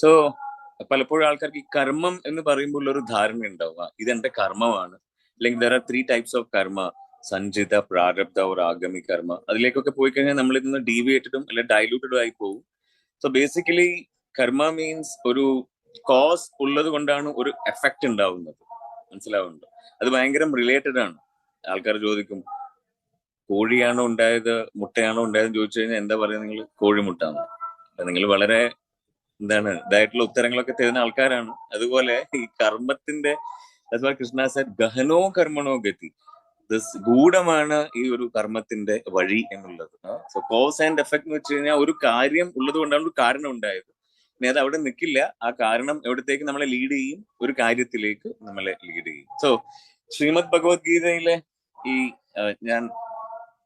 So പലപ്പോഴും ആൾക്കാർക്ക് ഈ കർമ്മം എന്ന് പറയുമ്പോൾ ഒരു ധാരണ ഉണ്ടാവുക, ഇതെന്റെ കർമ്മമാണ്. അല്ലെങ്കിൽ ദർ ആർ 3 ടൈപ്സ് ഓഫ് കർമ്മ: സഞ്ചിത, പ്രാരബ്ധ, ഒരു ആഗമി കർമ്മ. അതിലേക്കൊക്കെ പോയി കഴിഞ്ഞാൽ നമ്മൾ ഇതിന്ന് ഡീവിയേറ്റഡും അല്ലെങ്കിൽ ഡൈലൂട്ടഡും ആയി പോകും. സോ ബേസിക്കലി കർമ്മ മീൻസ് ഒരു കോസ് ഉള്ളത് കൊണ്ടാണ് ഒരു എഫക്റ്റ് ഉണ്ടാവുന്നത്. മനസ്സിലാവുന്നുണ്ടോ? അത് ഭയങ്കര റിലേറ്റഡ് ആണ്. ആൾക്കാർ ചോദിക്കും, കോഴിയാണോ ഉണ്ടായത് മുട്ടയാണോ ഉണ്ടായതെന്ന് ചോദിച്ചു കഴിഞ്ഞാൽ എന്താ പറയുക? നിങ്ങൾ കോഴിമുട്ടാണ്. നിങ്ങൾ വളരെ ഇതായിട്ടുള്ള ഉത്തരങ്ങളൊക്കെ തരുന്ന ആൾക്കാരാണ്. അതുപോലെ ഈ കർമ്മത്തിന്റെ കൃഷ്ണ സാർ ഗഹനോ കർമ്മണോ ഗതി, ഗൂഢമാണ് ഈ ഒരു കർമ്മത്തിന്റെ വഴി എന്നുള്ളത്. സോ കോസ് ആൻഡ് എഫക്ട് എന്ന് വെച്ച് കഴിഞ്ഞാൽ ഒരു കാര്യം ഉള്ളത് കൊണ്ടാണ് ഒരു കാരണം ഉണ്ടായത്. ഇനി അത് അവിടെ നിൽക്കില്ല. ആ കാരണം എവിടത്തേക്ക് നമ്മളെ ലീഡ് ചെയ്യും? ഒരു കാര്യത്തിലേക്ക് നമ്മളെ ലീഡ് ചെയ്യും. സോ ശ്രീമദ് ഭഗവത്ഗീതയിലെ ഈ ഞാൻ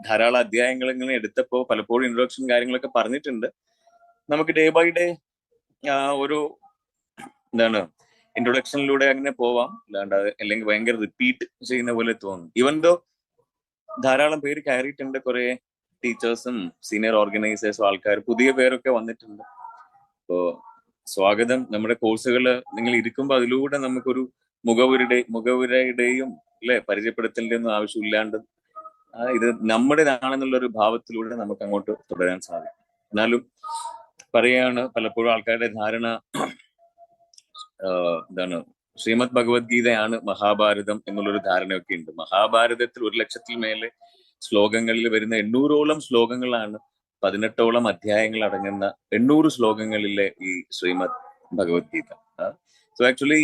ധാരാളം അധ്യായങ്ങൾ ഇങ്ങനെ എടുത്തപ്പോ പലപ്പോഴും ഇൻട്രൊഡക്ഷൻ കാര്യങ്ങളൊക്കെ പറഞ്ഞിട്ടുണ്ട്. നമുക്ക് ഡേ ബൈ ഡേ ഒരു ഇൻട്രൊഡക്ഷനിലൂടെ അങ്ങനെ പോവാം. അല്ലാണ്ട് അല്ലെങ്കിൽ ഭയങ്കര റിപ്പീറ്റ് ചെയ്യുന്ന പോലെ തോന്നും. ഈവൻ ദോ ധാരാളം പേര് കയറിയിട്ടുണ്ട്, കുറെ ടീച്ചേഴ്സും സീനിയർ ഓർഗനൈസേഴ്സും ആൾക്കാർ പുതിയ പേരൊക്കെ വന്നിട്ടുണ്ട്. അപ്പോ സ്വാഗതം. നമ്മുടെ കോഴ്സുകൾ നിങ്ങൾ ഇരിക്കുമ്പോൾ അതിലൂടെ നമുക്കൊരു മുഖവുരയുടെയും പരിചയപ്പെടുത്തലിന്റെ ഒന്നും ആവശ്യമില്ലാണ്ട് ഇത് നമ്മുടേതാണെന്നുള്ള ഒരു ഭാവത്തിലൂടെ നമുക്ക് അങ്ങോട്ട് തുടരാൻ സാധിക്കും. എന്നാലും പറയാണ്, പലപ്പോഴും ആൾക്കാരുടെ ധാരണ ശ്രീമദ് ഭഗവത്ഗീതയാണ് മഹാഭാരതം എന്നുള്ളൊരു ധാരണയൊക്കെ ഉണ്ട്. മഹാഭാരതത്തിൽ 1,00,000-ൽ മേലെ ശ്ലോകങ്ങളിൽ വരുന്ന 800ഓളം ശ്ലോകങ്ങളാണ്, 18ഓളം അധ്യായങ്ങൾ അടങ്ങുന്ന 800 ശ്ലോകങ്ങളിലെ ഈ ശ്രീമദ് ഭഗവത്ഗീത. സോ ആക്ച്വലി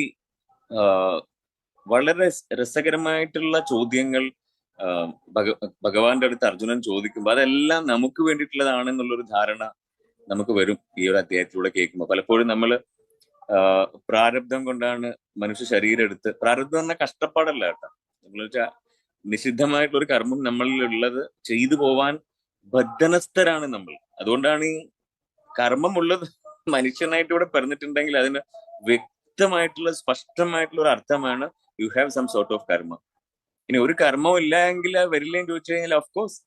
വളരെ രസകരമായിട്ടുള്ള ചോദ്യങ്ങൾ ഭഗവാന്റെ അടുത്ത് അർജുനൻ ചോദിക്കുമ്പോൾ അതെല്ലാം നമുക്ക് വേണ്ടിയിട്ടുള്ളതാണെന്നുള്ളൊരു ധാരണ നമുക്ക് വരും ഈ ഒരു അധ്യായത്തിലൂടെ കേൾക്കുമ്പോൾ. പലപ്പോഴും നമ്മള് പ്രാരബ്ധം കൊണ്ടാണ് മനുഷ്യ ശരീരം എടുത്ത്, പ്രാരബ്ധം എന്ന കഷ്ടപ്പാടല്ല കേട്ടോ, നമ്മൾ വെച്ചാൽ നിഷിദ്ധമായിട്ടുള്ള ഒരു കർമ്മം നമ്മളിൽ ഉള്ളത് ചെയ്തു പോവാൻ ബദ്ധനസ്ഥരാണ് നമ്മൾ. അതുകൊണ്ടാണ് ഈ കർമ്മം ഉള്ളത് മനുഷ്യനായിട്ട് ഇവിടെ പറഞ്ഞിട്ടുണ്ടെങ്കിൽ അതിന് വ്യക്തമായിട്ടുള്ള സ്പഷ്ടമായിട്ടുള്ള ഒരു അർത്ഥമാണ് you have some sort of karma. ഇനി ഒരു കർമ്മവും ഇല്ല എങ്കിൽ വരില്ലേന്ന് ചോദിച്ചു കഴിഞ്ഞാൽ ഓഫ് കോഴ്സ്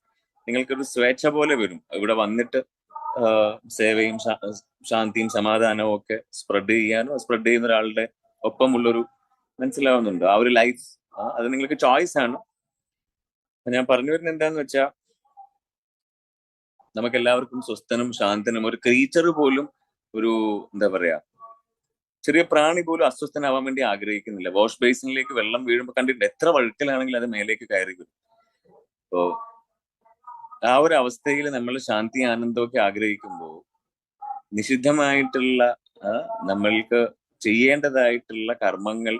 നിങ്ങൾക്കൊരു സ്വേച്ഛ പോലെ വരും. ഇവിടെ വന്നിട്ട് സേവയും ശാന്തിയും സമാധാനവും ഒക്കെ സ്പ്രെഡ് ചെയ്യുന്ന ഒരാളുടെ ഒപ്പമുള്ളൊരു മനസ്സിലാവുന്നുണ്ട് ആ ഒരു ലൈഫ്. അത് നിങ്ങൾക്ക് ചോയ്സ് ആണ്. ഞാൻ പറഞ്ഞു വരുന്നത് എന്താന്ന് വെച്ചാ, നമുക്ക് എല്ലാവർക്കും സ്വസ്ഥനും ശാന്തനും, ഒരു ക്രീച്ചർ പോലും, ഒരു ചെറിയ പ്രാണി പോലും അസ്വസ്ഥനാവാൻ വേണ്ടി ആഗ്രഹിക്കുന്നില്ല. വാഷ് ബേസിനിലേക്ക് വെള്ളം വീഴുമ്പോൾ കണ്ടിട്ട് എത്ര വഴുക്കലാണെങ്കിലും അത് മേലേക്ക് കയറി വരും. അപ്പോ ആ ഒരു അവസ്ഥയിൽ നമ്മൾ ശാന്തി ആനന്ദമൊക്കെ ആഗ്രഹിക്കുമ്പോൾ നിഷിദ്ധമായിട്ടുള്ള നമ്മൾക്ക് ചെയ്യേണ്ടതായിട്ടുള്ള കർമ്മങ്ങൾ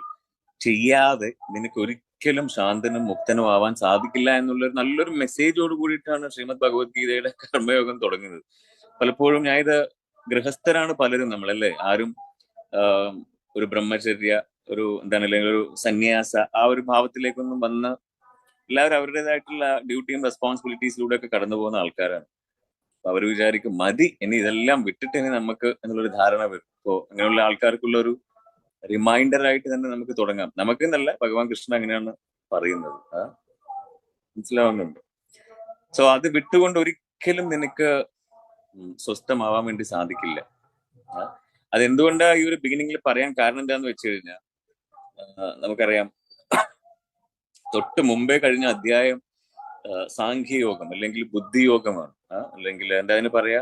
ചെയ്യാതെ നിനക്ക് ഒരിക്കലും ശാന്തനും മുക്തനും ആവാൻ സാധിക്കില്ല എന്നുള്ളൊരു നല്ലൊരു മെസ്സേജോട് കൂടിയിട്ടാണ് ശ്രീമദ് ഭഗവത്ഗീതയുടെ കർമ്മയോഗം തുടങ്ങുന്നത്. പലപ്പോഴും ഇത് ഗൃഹസ്ഥരാണ് പലരും നമ്മളല്ലേ, ആരും ഒരു ബ്രഹ്മചര്യ, ഒരു അല്ലെങ്കിൽ ഒരു സന്യാസ ആ ഒരു ഭാവത്തിലേക്കൊന്നും വന്ന് എല്ലാവരും അവരുടേതായിട്ടുള്ള ഡ്യൂട്ടിയും റെസ്പോൺസിബിലിറ്റീസിലൂടെ ഒക്കെ കടന്നു പോകുന്ന ആൾക്കാരാണ്. അപ്പൊ അവർ വിചാരിക്കും മതി, ഇനി ഇതെല്ലാം വിട്ടിട്ട് ഇനി നമുക്ക് എന്നുള്ളൊരു ധാരണ വരും. അപ്പോ അങ്ങനെയുള്ള ആൾക്കാർക്കുള്ള ഒരു റിമൈൻഡർ ആയിട്ട് തന്നെ നമുക്ക് തുടങ്ങാം. നമുക്ക് എന്നല്ല, ഭഗവാൻ കൃഷ്ണൻ അങ്ങനെയാണ് പറയുന്നത്. മനസ്സിലാവുന്നുണ്ട്? സോ അത് വിട്ടുകൊണ്ട് ഒരിക്കലും നിനക്ക് സ്വസ്ഥമാവാൻ വേണ്ടി സാധിക്കില്ല. അതെന്തുകൊണ്ടാ ഈ ഒരു ബിഗിനിങ്ങിൽ പറയാൻ കാരണം എന്താന്ന് വെച്ച് കഴിഞ്ഞാൽ, നമുക്കറിയാം തൊട്ട് മുമ്പേ കഴിഞ്ഞ അധ്യായം സാഖ്യയോഗം അല്ലെങ്കിൽ ബുദ്ധിയോഗമാണ്. അല്ലെങ്കിൽ എന്താ പറയാ,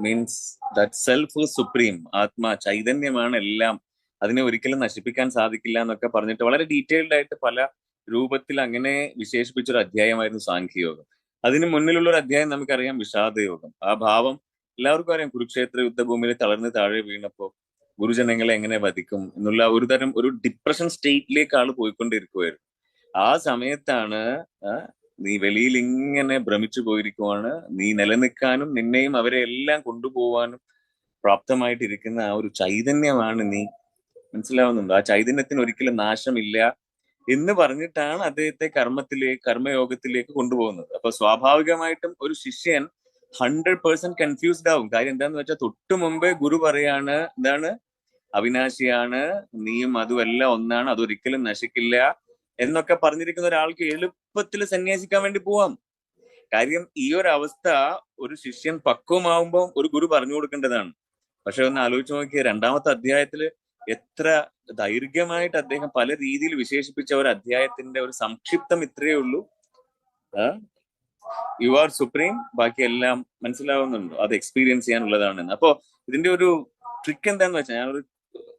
മീൻസ് ദാറ്റ് സെൽഫ് സുപ്രീം, ആത്മാ ചൈതന്യമാണ് എല്ലാം, അതിനെ ഒരിക്കലും നശിപ്പിക്കാൻ സാധിക്കില്ല എന്നൊക്കെ പറഞ്ഞിട്ട് വളരെ ഡീറ്റെയിൽഡ് ആയിട്ട് പല രൂപത്തിൽ അങ്ങനെ വിശേഷിപ്പിച്ചൊരു അധ്യായമായിരുന്നു സാഖ്യയോഗം. അതിന് മുന്നിലുള്ള ഒരു അധ്യായം നമുക്കറിയാം വിഷാദയോഗം. ആ ഭാവം എല്ലാവർക്കും അറിയാം. കുരുക്ഷേത്ര യുദ്ധഭൂമിയിൽ തളർന്ന് താഴെ വീണപ്പോ ഗുരുജനങ്ങളെ എങ്ങനെ വധിക്കും എന്നുള്ള ഒരു തരം ഒരു ഡിപ്രഷൻ സ്റ്റേറ്റിലേക്ക് ആള് പോയിക്കൊണ്ടിരിക്കുവായിരുന്നു. ആ സമയത്താണ് നീ വെളിയിൽ ഇങ്ങനെ ഭ്രമിച്ചു പോയിരിക്കുവാണ്, നീ നിലനിൽക്കാനും നിന്നെയും അവരെ എല്ലാം കൊണ്ടുപോവാനും പ്രാപ്തമായിട്ടിരിക്കുന്ന ആ ഒരു ചൈതന്യമാണ് നീ. മനസ്സിലാവുന്നുണ്ടോ? ആ ചൈതന്യത്തിന് ഒരിക്കലും നാശമില്ല എന്ന് പറഞ്ഞിട്ടാണ് അദ്ദേഹത്തെ കർമ്മയോഗത്തിലേക്ക് കൊണ്ടുപോകുന്നത്. അപ്പൊ സ്വാഭാവികമായിട്ടും ഒരു ശിഷ്യൻ 100% കൺഫ്യൂസ്ഡ് ആവും. കാര്യം എന്താന്ന് വെച്ചാൽ തൊട്ടു മുമ്പേ ഗുരു പറയാണ്, അവിനാശിയാണ്, നീയും അതും എല്ലാം ഒന്നാണ്, അതൊരിക്കലും നശിക്കില്ല എന്നൊക്കെ പറഞ്ഞിരിക്കുന്ന ഒരാൾക്ക് എളുപ്പത്തിൽ സന്യാസിക്കാൻ വേണ്ടി പോവാം. കാര്യം ഈ ഒരു അവസ്ഥ ഒരു ശിഷ്യൻ പക്വമാവുമ്പോൾ ഒരു ഗുരു പറഞ്ഞു കൊടുക്കേണ്ടതാണ്. പക്ഷെ ഒന്ന് ആലോചിച്ച് നോക്കിയ രണ്ടാമത്തെ അധ്യായത്തില് എത്ര ദൈർഘ്യമായിട്ട് അദ്ദേഹം പല രീതിയിൽ വിശേഷിപ്പിച്ച ഒരു അധ്യായത്തിന്റെ ഒരു സംക്ഷിപ്തം ഇത്രയേ ഉള്ളൂ. യു ആർ സുപ്രീം, ബാക്കി എല്ലാം മനസ്സിലാവുന്നുണ്ടോ, അത് എക്സ്പീരിയൻസ് ചെയ്യാനുള്ളതാണെന്ന്. അപ്പോ ഇതിന്റെ ഒരു ട്രിക്ക് എന്താന്ന് വെച്ചാൽ, ഞാനൊരു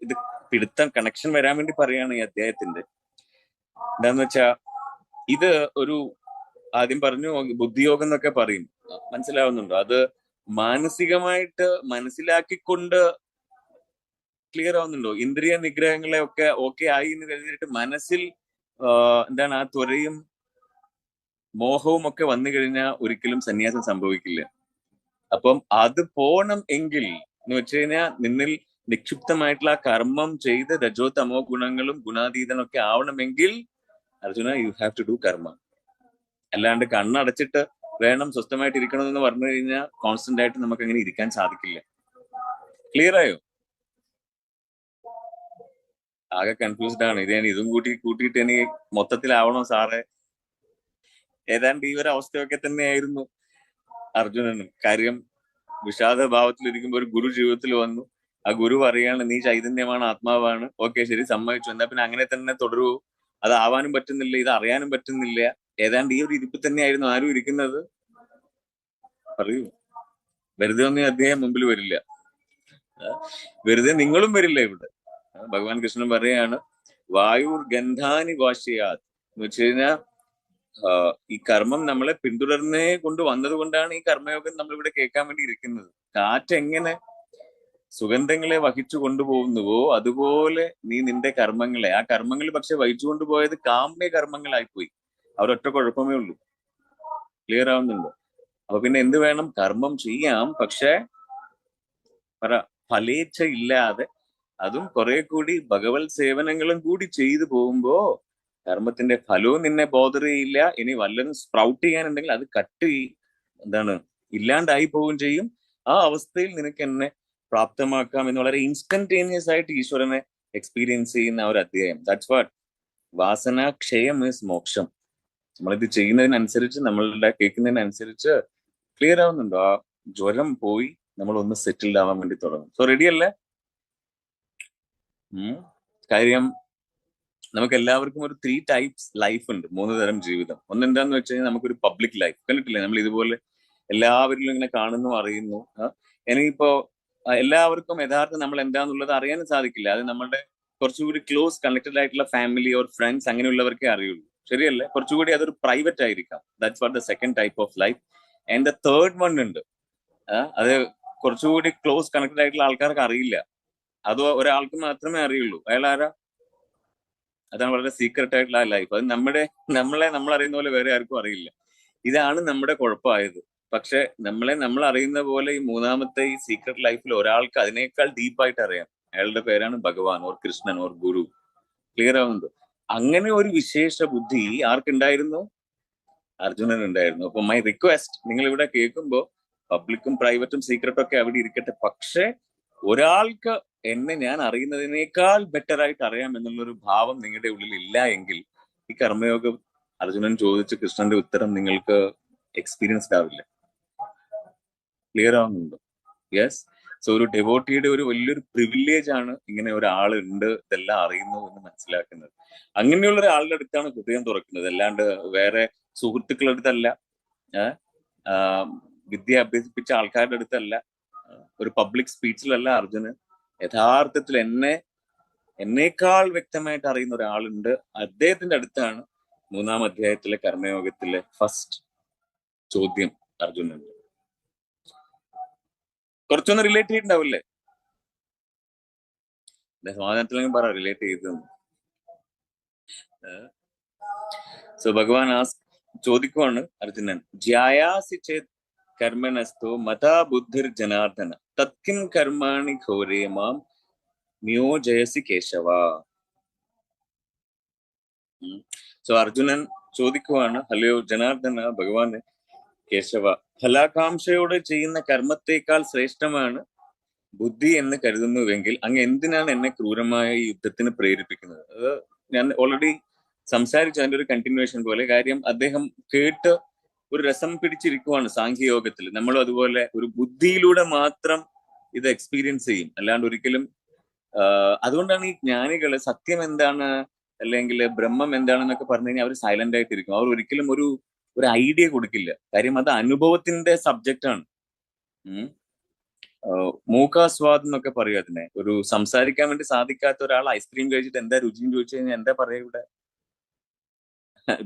ഇത് പിടുത്തം കണക്ഷൻ വരാൻ വേണ്ടി പറയാണ് ഈ അധ്യായത്തിന്റെ. എന്താന്ന് വെച്ചാ, ഇത് ഒരു ആദ്യം പറഞ്ഞു ബുദ്ധിയോഗം എന്നൊക്കെ പറയും, മനസ്സിലാവുന്നുണ്ടോ? അത് മാനസികമായിട്ട് മനസ്സിലാക്കിക്കൊണ്ട് ക്ലിയർ ആവുന്നുണ്ടോ? ഇന്ദ്രിയ നിഗ്രഹങ്ങളെ ഒക്കെ ഓക്കെ ആയി എന്ന് കരുതിയിട്ട് മനസ്സിൽ എന്താണ് ആ ത്വരയും മോഹവും ഒക്കെ വന്നു കഴിഞ്ഞാൽ ഒരിക്കലും സന്യാസം സംഭവിക്കില്ല. അപ്പം അത് പോണം എങ്കിൽ എന്ന് വെച്ച് കഴിഞ്ഞാൽ നിന്നിൽ നിക്ഷിപ്തമായിട്ടുള്ള ആ കർമ്മം ചെയ്ത് രജോ തമോ ഗുണങ്ങളും ഗുണാതീതനൊക്കെ ആവണമെങ്കിൽ Arjuna you have to do karma. അല്ലാണ്ട് കണ്ണടച്ചിട്ട് വേണം സ്വസ്ഥമായിട്ട് ഇരിക്കണമെന്ന് പറഞ്ഞു കഴിഞ്ഞാൽ കോൺസ്റ്റന്റ് ആയിട്ട് നമുക്ക് അങ്ങനെ ഇരിക്കാൻ സാധിക്കില്ല. ക്ലിയർ ആയോ? ആകെ കൺഫ്യൂസ്ഡ് ആണ്. ഇതും കൂട്ടിയിട്ട് എനിക്ക് മൊത്തത്തിലാവണോ സാറേ? ഏതാണ്ട് ഈ ഒരു അവസ്ഥയൊക്കെ തന്നെയായിരുന്നു അർജുനനും. കാര്യം വിഷാദ ഭാവത്തിലിരിക്കുമ്പോൾ ഒരു ഗുരു ജീവിതത്തിൽ വന്നു. ആ ഗുരു പറയാണ് നീ ചൈതന്യമാണ്, ആത്മാവാണ്. ഓക്കെ, ശരി, സമ്മതിച്ചു. എന്നാ പിന്നെ അങ്ങനെ തന്നെ തുടരൂ. അത് ആവാനും പറ്റുന്നില്ല, ഇത് അറിയാനും പറ്റുന്നില്ല. ഏതാണ്ട് ഈ ഒരു ഇരിപ്പിൽ തന്നെയായിരുന്നു ആരും ഇരിക്കുന്നത്. പറയൂ, വെറുതെ ഒന്നും അദ്ദേഹം മുമ്പിൽ വരില്ല, വെറുതെ നിങ്ങളും വരില്ല ഇവിടെ. ഭഗവാൻ കൃഷ്ണൻ പറയാണ് വായുർ ഗന്ധാനി വാശയാത് എന്ന് വെച്ച് കഴിഞ്ഞാൽ ഈ കർമ്മം നമ്മളെ പിന്തുടർന്നേ കൊണ്ട് വന്നത് കൊണ്ടാണ് ഈ കർമ്മയോഗം നമ്മളിവിടെ കേൾക്കാൻ വേണ്ടി ഇരിക്കുന്നത്. കാറ്റ് എങ്ങനെ സുഗന്ധങ്ങളെ വഹിച്ചു കൊണ്ടുപോകുന്നുവോ അതുപോലെ നീ നിന്റെ കർമ്മങ്ങളെ, ആ കർമ്മങ്ങൾ പക്ഷെ വഹിച്ചു കൊണ്ടുപോയത് കാമ്യ കർമ്മങ്ങളായിപ്പോയി. അവരൊറ്റ കുഴപ്പമേ ഉള്ളൂ. ക്ലിയർ ആവുന്നുണ്ടോ? അപ്പൊ പിന്നെ എന്ത് വേണം? കർമ്മം ചെയ്യാം, പക്ഷെ ഫലേച്ഛ ഇല്ലാതെ, അതും കുറെ കൂടി ഭഗവത് സേവനങ്ങളും കൂടി ചെയ്തു പോകുമ്പോ കർമ്മത്തിന്റെ ഫലവും നിന്നെ ബോധർ ചെയ്യില്ല. ഇനി വല്ലതും സ്പ്രൗട്ട് ചെയ്യാനുണ്ടെങ്കിൽ അത് ഇല്ലാണ്ടായി പോവുകയും ചെയ്യും. ആ അവസ്ഥയിൽ നിനക്ക് എന്നെ പ്രാപ്തമാക്കാം എന്ന് വളരെ ഇൻസ്റ്റന്റേനിയസ് ആയിട്ട് ഈശ്വരനെ എക്സ്പീരിയൻസ് ചെയ്യുന്ന ഒരു അധ്യായം. ദാറ്റ്സ് വാട്ട് വാസന ക്ഷയം ഈസ് മോക്ഷം. നമ്മളിത് ചെയ്യുന്നതിനനുസരിച്ച്, നമ്മളുടെ കേൾക്കുന്നതിനനുസരിച്ച് ക്ലിയർ ആവുന്നുണ്ടോ? ആ ജ്വരം പോയി നമ്മൾ ഒന്ന് സെറ്റിൽഡ് ആവാൻ വേണ്ടി തുടങ്ങും. സോ റെഡി അല്ലേ? കാര്യം നമുക്ക് എല്ലാവർക്കും ഒരു 3 ടൈപ്സ് ലൈഫ് ഉണ്ട്, 3 തരം ജീവിതം. ഒന്നെന്താന്ന് വെച്ച് കഴിഞ്ഞാൽ നമുക്കൊരു പബ്ലിക് ലൈഫ്. കണ്ടിട്ടില്ലേ നമ്മൾ ഇതുപോലെ എല്ലാവരിലും ഇങ്ങനെ കാണുന്നു, അറിയുന്നു. എനിക്കിപ്പോ എല്ലാവർക്കും യഥാർത്ഥം നമ്മൾ എന്താന്നുള്ളത് അറിയാനും സാധിക്കില്ല. അത് നമ്മളുടെ കുറച്ചുകൂടി ക്ലോസ് കണക്റ്റഡ് ആയിട്ടുള്ള ഫാമിലി ഓർ ഫ്രണ്ട്സ് അങ്ങനെയുള്ളവർക്കേ അറിയുള്ളൂ. ശരിയല്ലേ? കുറച്ചുകൂടി അതൊരു പ്രൈവറ്റ് ആയിരിക്കാം. That's what the second type of life. And the third one ഉണ്ട്, അത് കുറച്ചുകൂടി ക്ലോസ് കണക്റ്റഡ് ആയിട്ടുള്ള ആൾക്കാർക്ക് അറിയില്ല. അത് ഒരാൾക്ക് മാത്രമേ അറിയുള്ളൂ. അയാൾ ആരാ? അതാണ് വളരെ സീക്രട്ട് ആയിട്ടുള്ള ആ ലൈഫ്. അത് നമ്മൾ അറിയുന്ന പോലെ വേറെ ആർക്കും അറിയില്ല. ഇതാണ് നമ്മുടെ കുഴപ്പമായത്. പക്ഷെ നമ്മൾ അറിയുന്ന പോലെ ഈ മൂന്നാമത്തെ ഈ സീക്രട്ട് ലൈഫിൽ ഒരാൾക്ക് അതിനേക്കാൾ ഡീപ്പായിട്ട് അറിയാം. അയാളുടെ പേരാണ് ഭഗവാൻ or Krishnan or guru. Clear ആവുന്നുണ്ടോ? അങ്ങനെ ഒരു വിശേഷ ബുദ്ധി ആർക്കുണ്ടായിരുന്നു? അർജുനൻ ഉണ്ടായിരുന്നു. അപ്പൊ മൈ റിക്വസ്റ്റ്, നിങ്ങൾ ഇവിടെ കേൾക്കുമ്പോ പബ്ലിക്കും പ്രൈവറ്റും സീക്രട്ടും ഒക്കെ അവിടെ ഇരിക്കട്ടെ, പക്ഷെ ഒരാൾക്ക് എന്നെ ഞാൻ അറിയുന്നതിനേക്കാൾ ബെറ്റർ ആയിട്ട് അറിയാം എന്നുള്ളൊരു ഭാവം നിങ്ങളുടെ ഉള്ളിൽ ഇല്ല എങ്കിൽ ഈ കർമ്മയോഗം അർജുനൻ ചോദിച്ച കൃഷ്ണന്റെ ഉത്തരം നിങ്ങൾക്ക് എക്സ്പീരിയൻസ്ഡ് ആവില്ല. ക്ലിയർ ആവുന്നുണ്ടോ? യെസ്. സോ ഒരു ഡെവോട്ടിയുടെ ഒരു വലിയൊരു പ്രിവിലേജ് ആണ് ഇങ്ങനെ ഒരാളുണ്ട്, ഇതെല്ലാം അറിയുന്നു എന്ന് മനസ്സിലാക്കുന്നത്. അങ്ങനെയുള്ള ഒരാളുടെ അടുത്താണ് ഹൃദയം തുറക്കുന്നത്, അല്ലാണ്ട് വേറെ സുഹൃത്തുക്കളുടെ അടുത്തല്ല, വിദ്യ അഭ്യസിപ്പിച്ച ആൾക്കാരുടെ അടുത്തല്ല, ഒരു പബ്ലിക് സ്പീച്ചിലല്ല. അർജുനൻ യഥാർത്ഥത്തിൽ എന്നേക്കാൾ വ്യക്തമായിട്ട് അറിയുന്ന ഒരാളുണ്ട്, അദ്ദേഹത്തിന്റെ അടുത്താണ് 3-ാം അധ്യായത്തിലെ കർമ്മയോഗത്തിലെ ഫസ്റ്റ് ചോദ്യം അർജുനന്റെ. കുറച്ചൊന്ന് റിലേറ്റ് ചെയ്തിട്ടുണ്ടാവില്ലേ? സമാധാനത്തിലെങ്കിലും പറ റിലേറ്റ് ചെയ്തെന്ന്. സോ ഭഗവാൻ ചോദിക്കുവാണ് അർജുനൻ, ജ്യായാസി ചേത് കർമ്മനസ്തു മതാ ബുദ്ധിർ ജനാർദ്ദന തത്കിം കർമാണി ഘോരേ മാം നിയോജയസി കേശവ. സോ അർജുനൻ ചോദിക്കുവാണ്, ഹലോ ജനാർദ്ദന, ഭഗവാന്, കേശവ, ഫലാകാംക്ഷയോടെ ചെയ്യുന്ന കർമ്മത്തെക്കാൾ ശ്രേഷ്ഠമാണ് ബുദ്ധി എന്ന് കരുതുന്നുവെങ്കിൽ അങ്ങ് എന്തിനാണ് എന്നെ ക്രൂരമായ ഈ യുദ്ധത്തിന് പ്രേരിപ്പിക്കുന്നത്? അത് ഞാൻ ഓൾറെഡി സംസാരിച്ചു, അതിന്റെ ഒരു കണ്ടിന്യൂവേഷൻ പോലെ. കാര്യം അദ്ദേഹം കേട്ട് ഒരു രസം പിടിച്ചിരിക്കുവാണ് സാഖ്യയോഗത്തിൽ. നമ്മളും അതുപോലെ ഒരു ബുദ്ധിയിലൂടെ മാത്രം ഇത് എക്സ്പീരിയൻസ് ചെയ്യും. അല്ലാണ്ട് ഒരിക്കലും അതുകൊണ്ടാണ് ഈ ജ്ഞാനികള് സത്യം എന്താണ് അല്ലെങ്കിൽ ബ്രഹ്മം എന്താണെന്നൊക്കെ പറഞ്ഞു കഴിഞ്ഞാൽ അവർ സൈലന്റ് ആയിട്ടിരിക്കും. അവർ ഒരിക്കലും ഒരു ഐഡിയ കൊടുക്കില്ല. കാര്യം അത് അനുഭവത്തിന്റെ സബ്ജക്റ്റ് ആണ്. മൂക്കാസ്വാദ് എന്നൊക്കെ പറയും അതിനെ. ഒരു സംസാരിക്കാൻ വേണ്ടി സാധിക്കാത്ത ഒരാൾ ഐസ്ക്രീം കഴിച്ചിട്ട് എന്താ രുചിയും ചോദിച്ചു കഴിഞ്ഞാൽ എന്താ പറയാ ഇവിടെ?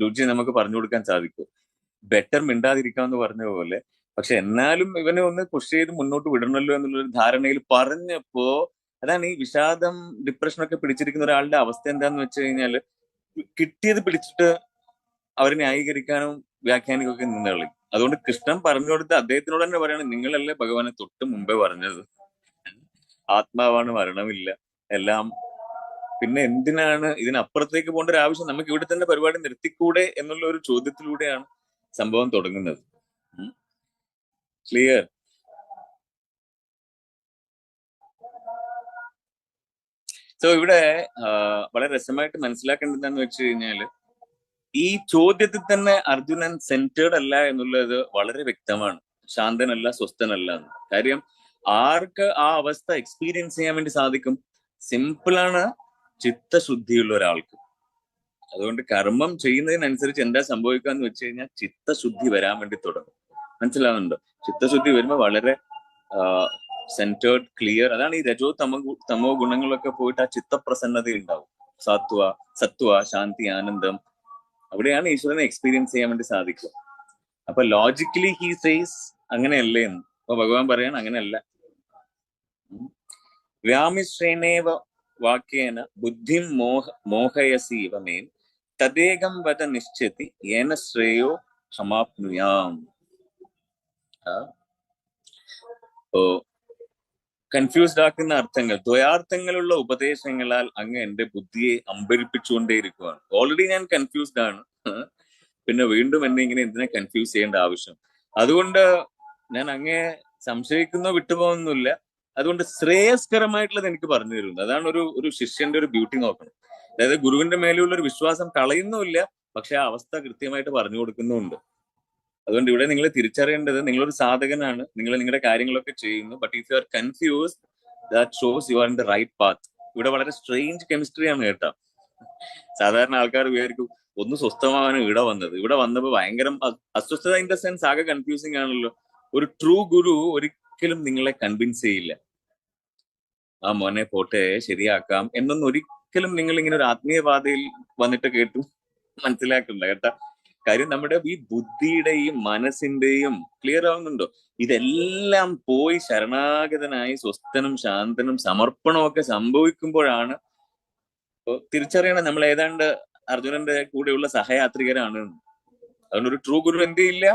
രുചി നമുക്ക് പറഞ്ഞു കൊടുക്കാൻ സാധിക്കും. ബെറ്റർ മിണ്ടാതിരിക്കാന്ന് പറഞ്ഞ പോലെ. പക്ഷെ എന്നാലും ഇവനെ ഒന്ന് പുഷ് ചെയ്ത് മുന്നോട്ട് വിടണമല്ലോ എന്നുള്ളൊരു ധാരണയിൽ പറഞ്ഞപ്പോ, അതാണ് ഈ വിഷാദം ഡിപ്രഷനൊക്കെ പിടിച്ചിരിക്കുന്ന ഒരാളുടെ അവസ്ഥ എന്താന്ന് വെച്ച് കഴിഞ്ഞാല് കിട്ടിയത് പിടിച്ചിട്ട് അവരെ ന്യായീകരിക്കാനും വ്യാഖ്യാനിക്കും ഒക്കെ നിന്ന് കളയും. അതുകൊണ്ട് കൃഷ്ണൻ പറഞ്ഞു കൊടുത്ത് അദ്ദേഹത്തിനോട് തന്നെ പറയാണ്, നിങ്ങളല്ലേ ഭഗവാനെ തൊട്ട് മുമ്പേ പറഞ്ഞത് ആത്മാവാണ്, മരണമില്ല എല്ലാം, പിന്നെ എന്തിനാണ് ഇതിനപ്പുറത്തേക്ക് പോകേണ്ട ഒരു ആവശ്യം? നമുക്ക് ഇവിടെ തന്നെ പരിപാടി നിർത്തിക്കൂടെ എന്നുള്ള ഒരു ചോദ്യത്തിലൂടെയാണ് സംഭവം തുടങ്ങുന്നത്. ക്ലിയർ? സോ ഇവിടെ വളരെ രസമായിട്ട് മനസ്സിലാക്കേണ്ടതെന്ന് വെച്ച് കഴിഞ്ഞാല് ഈ ചോദ്യത്തിൽ തന്നെ അർജുനൻ സെന്റേർഡ് അല്ല എന്നുള്ളത് വളരെ വ്യക്തമാണ്. ശാന്തനല്ല, സ്വസ്ഥനല്ല എന്ന്. കാര്യം ആർക്ക് ആ അവസ്ഥ എക്സ്പീരിയൻസ് ചെയ്യാൻ വേണ്ടി സാധിക്കും? സിമ്പിളാണ്, ചിത്തശുദ്ധിയുള്ള ഒരാൾക്ക്. അതുകൊണ്ട് കർമ്മം ചെയ്യുന്നതിനനുസരിച്ച് എന്താ സംഭവിക്കുക എന്ന് വെച്ച് കഴിഞ്ഞാൽ ചിത്തശുദ്ധി വരാൻ വേണ്ടി തുടങ്ങും. മനസ്സിലാവുന്നുണ്ടോ? ചിത്തശുദ്ധി വരുമ്പോൾ വളരെ സെന്റേർഡ്, ക്ലിയർ. അതാണ് ഈ രജോ തമോ ഗുണങ്ങളൊക്കെ പോയിട്ട് ആ ചിത്തപ്രസന്നത ഉണ്ടാവും. സത്വ, ശാന്തി, ആനന്ദം, അവിടെയാണ് ഈശ്വരനെ എക്സ്പീരിയൻസ് ചെയ്യാൻ വേണ്ടി സാധിക്കുക. അപ്പൊ ലോജിക്കലി ഹി സേസ് അങ്ങനെയല്ലേ എന്ന്. അപ്പൊ ഭഗവാൻ പറയാണ് അങ്ങനെയല്ല. വ്യാമിശ്രേണേവ വാക്യേന ബുദ്ധിം മോഹയസീവ മേൻ തദേകം വദ നിശ്ചതി യേന ശ്രേയോ സമാപ്നുയാം. കൺഫ്യൂസ്ഡ് ആക്കുന്ന അർത്ഥങ്ങൾ, ദ്വയാർത്ഥങ്ങളുള്ള ഉപദേശങ്ങളാൽ അങ്ങ് എന്റെ ബുദ്ധിയെ അമ്പരിപ്പിച്ചുകൊണ്ടേയിരിക്കുകയാണ്. ഓൾറെഡി ഞാൻ കൺഫ്യൂസ്ഡ് ആണ്, പിന്നെ വീണ്ടും എന്നെ ഇങ്ങനെ എന്തിനെ കൺഫ്യൂസ് ചെയ്യേണ്ട ആവശ്യം? അതുകൊണ്ട് ഞാൻ അങ്ങേ സംശയിക്കുന്നോ വിട്ടുപോകുന്നില്ല. അതുകൊണ്ട് ശ്രേയസ്കരമായിട്ടുള്ളത് എനിക്ക് പറഞ്ഞു തരുന്നു. അതാണ് ഒരു ശിഷ്യന്റെ ഒരു ബ്യൂട്ടി നോക്കണം. അതായത് ഗുരുവിന്റെ മേലെയുള്ള ഒരു വിശ്വാസം കളയുന്നുമില്ല, പക്ഷെ ആ അവസ്ഥ കൃത്യമായിട്ട് പറഞ്ഞു കൊടുക്കുന്നുമുണ്ട്. അതുകൊണ്ട് ഇവിടെ നിങ്ങൾ തിരിച്ചറിയേണ്ടത്, നിങ്ങളൊരു സാധകനാണ്, നിങ്ങൾ നിങ്ങളുടെ കാര്യങ്ങളൊക്കെ ചെയ്യുന്നു. But if you are confused, that shows you are in the right path. ഇവിടെ വളരെ സ്ട്രേഞ്ച് കെമിസ്ട്രിയാണ് കേട്ടോ. സാധാരണ ആൾക്കാർ വിചാരിക്കും ഒന്ന് സ്വസ്ഥമാവാനും ഇവിടെ വന്നപ്പോ ഭയങ്കര അസ്വസ്ഥത. ഇൻ ദ സെൻസ് ആകെ കൺഫ്യൂസിങ് ആണല്ലോ. ഒരു ട്രൂ ഗുരു ഒരിക്കലും നിങ്ങളെ കൺവിൻസ് ചെയ്യില്ല. ആ മോനെ പോട്ടെ, ശരിയാക്കാം എന്നൊന്നും ഒരിക്കലും നിങ്ങൾ ഇങ്ങനെ ഒരു ആത്മീയപാതയിൽ വന്നിട്ട് കേട്ടു മനസ്സിലാക്കില്ല കേട്ടാ. കാര്യം നമ്മുടെ ഈ ബുദ്ധിയുടെയും മനസ്സിന്റെയും, ക്ലിയർ ആവുന്നുണ്ടോ? ഇതെല്ലാം പോയി ശരണാഗതനായി സ്വസ്ഥനും ശാന്തനും സമർപ്പണവും ഒക്കെ സംഭവിക്കുമ്പോഴാണ് തിരിച്ചറിയണം നമ്മൾ ഏതാണ്ട് അർജുനന്റെ കൂടെയുള്ള സഹയാത്രികരാണ്. അതുകൊണ്ട് ഒരു ട്രൂ ഗുരു എന്ത് ചെയ്യില്ല?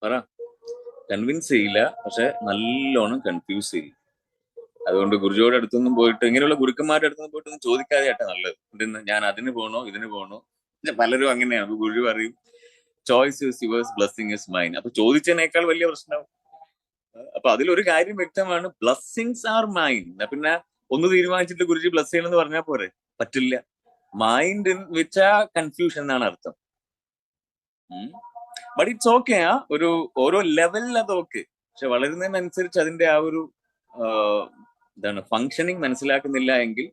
പറ, കൺവിൻസ് ചെയ്യില്ല, പക്ഷെ നല്ലോണം കൺഫ്യൂസ് ചെയ്യും. അതുകൊണ്ട് ഗുരുജിയുടെ അടുത്തൊന്നും പോയിട്ട്, ഇങ്ങനെയുള്ള ഗുരുക്കന്മാരുടെ അടുത്തൊന്നും പോയിട്ടൊന്നും ചോദിക്കാതെ ആട്ടെ നല്ലത്. എന്തെന്ന്, ഞാൻ അതിന് പോകണോ ഇതിന് പോകണോ? പലരും അങ്ങനെയാണ്. ഗുരു പറയും choice is yours, blessing is mine. അപ്പൊ ചോദിച്ചതിനേക്കാൾ വലിയ പ്രശ്നമാവും. അപ്പൊ അതിലൊരു കാര്യം വ്യക്തമാണ്, ബ്ലെസ്സിങ്സ് ആർ മൈൻ. പിന്നെ ഒന്ന് തീരുമാനിച്ചിട്ട് ഗുരുജി ബ്ലെസ് ചെയ്യണമെന്ന് പറഞ്ഞാൽ പോരെ? പറ്റില്ല. മൈൻഡ് വെച്ച കൺഫ്യൂഷൻ എന്നാണ് അർത്ഥം. But it's okay. ഒരു ഓരോ ലെവലിൽ അത് ഓക്കെ. പക്ഷെ വളരുന്നതിനനുസരിച്ച് അതിന്റെ ആ ഒരു എന്താണ് ഫങ്ഷനിങ് മനസ്സിലാക്കുന്നില്ല എങ്കിൽ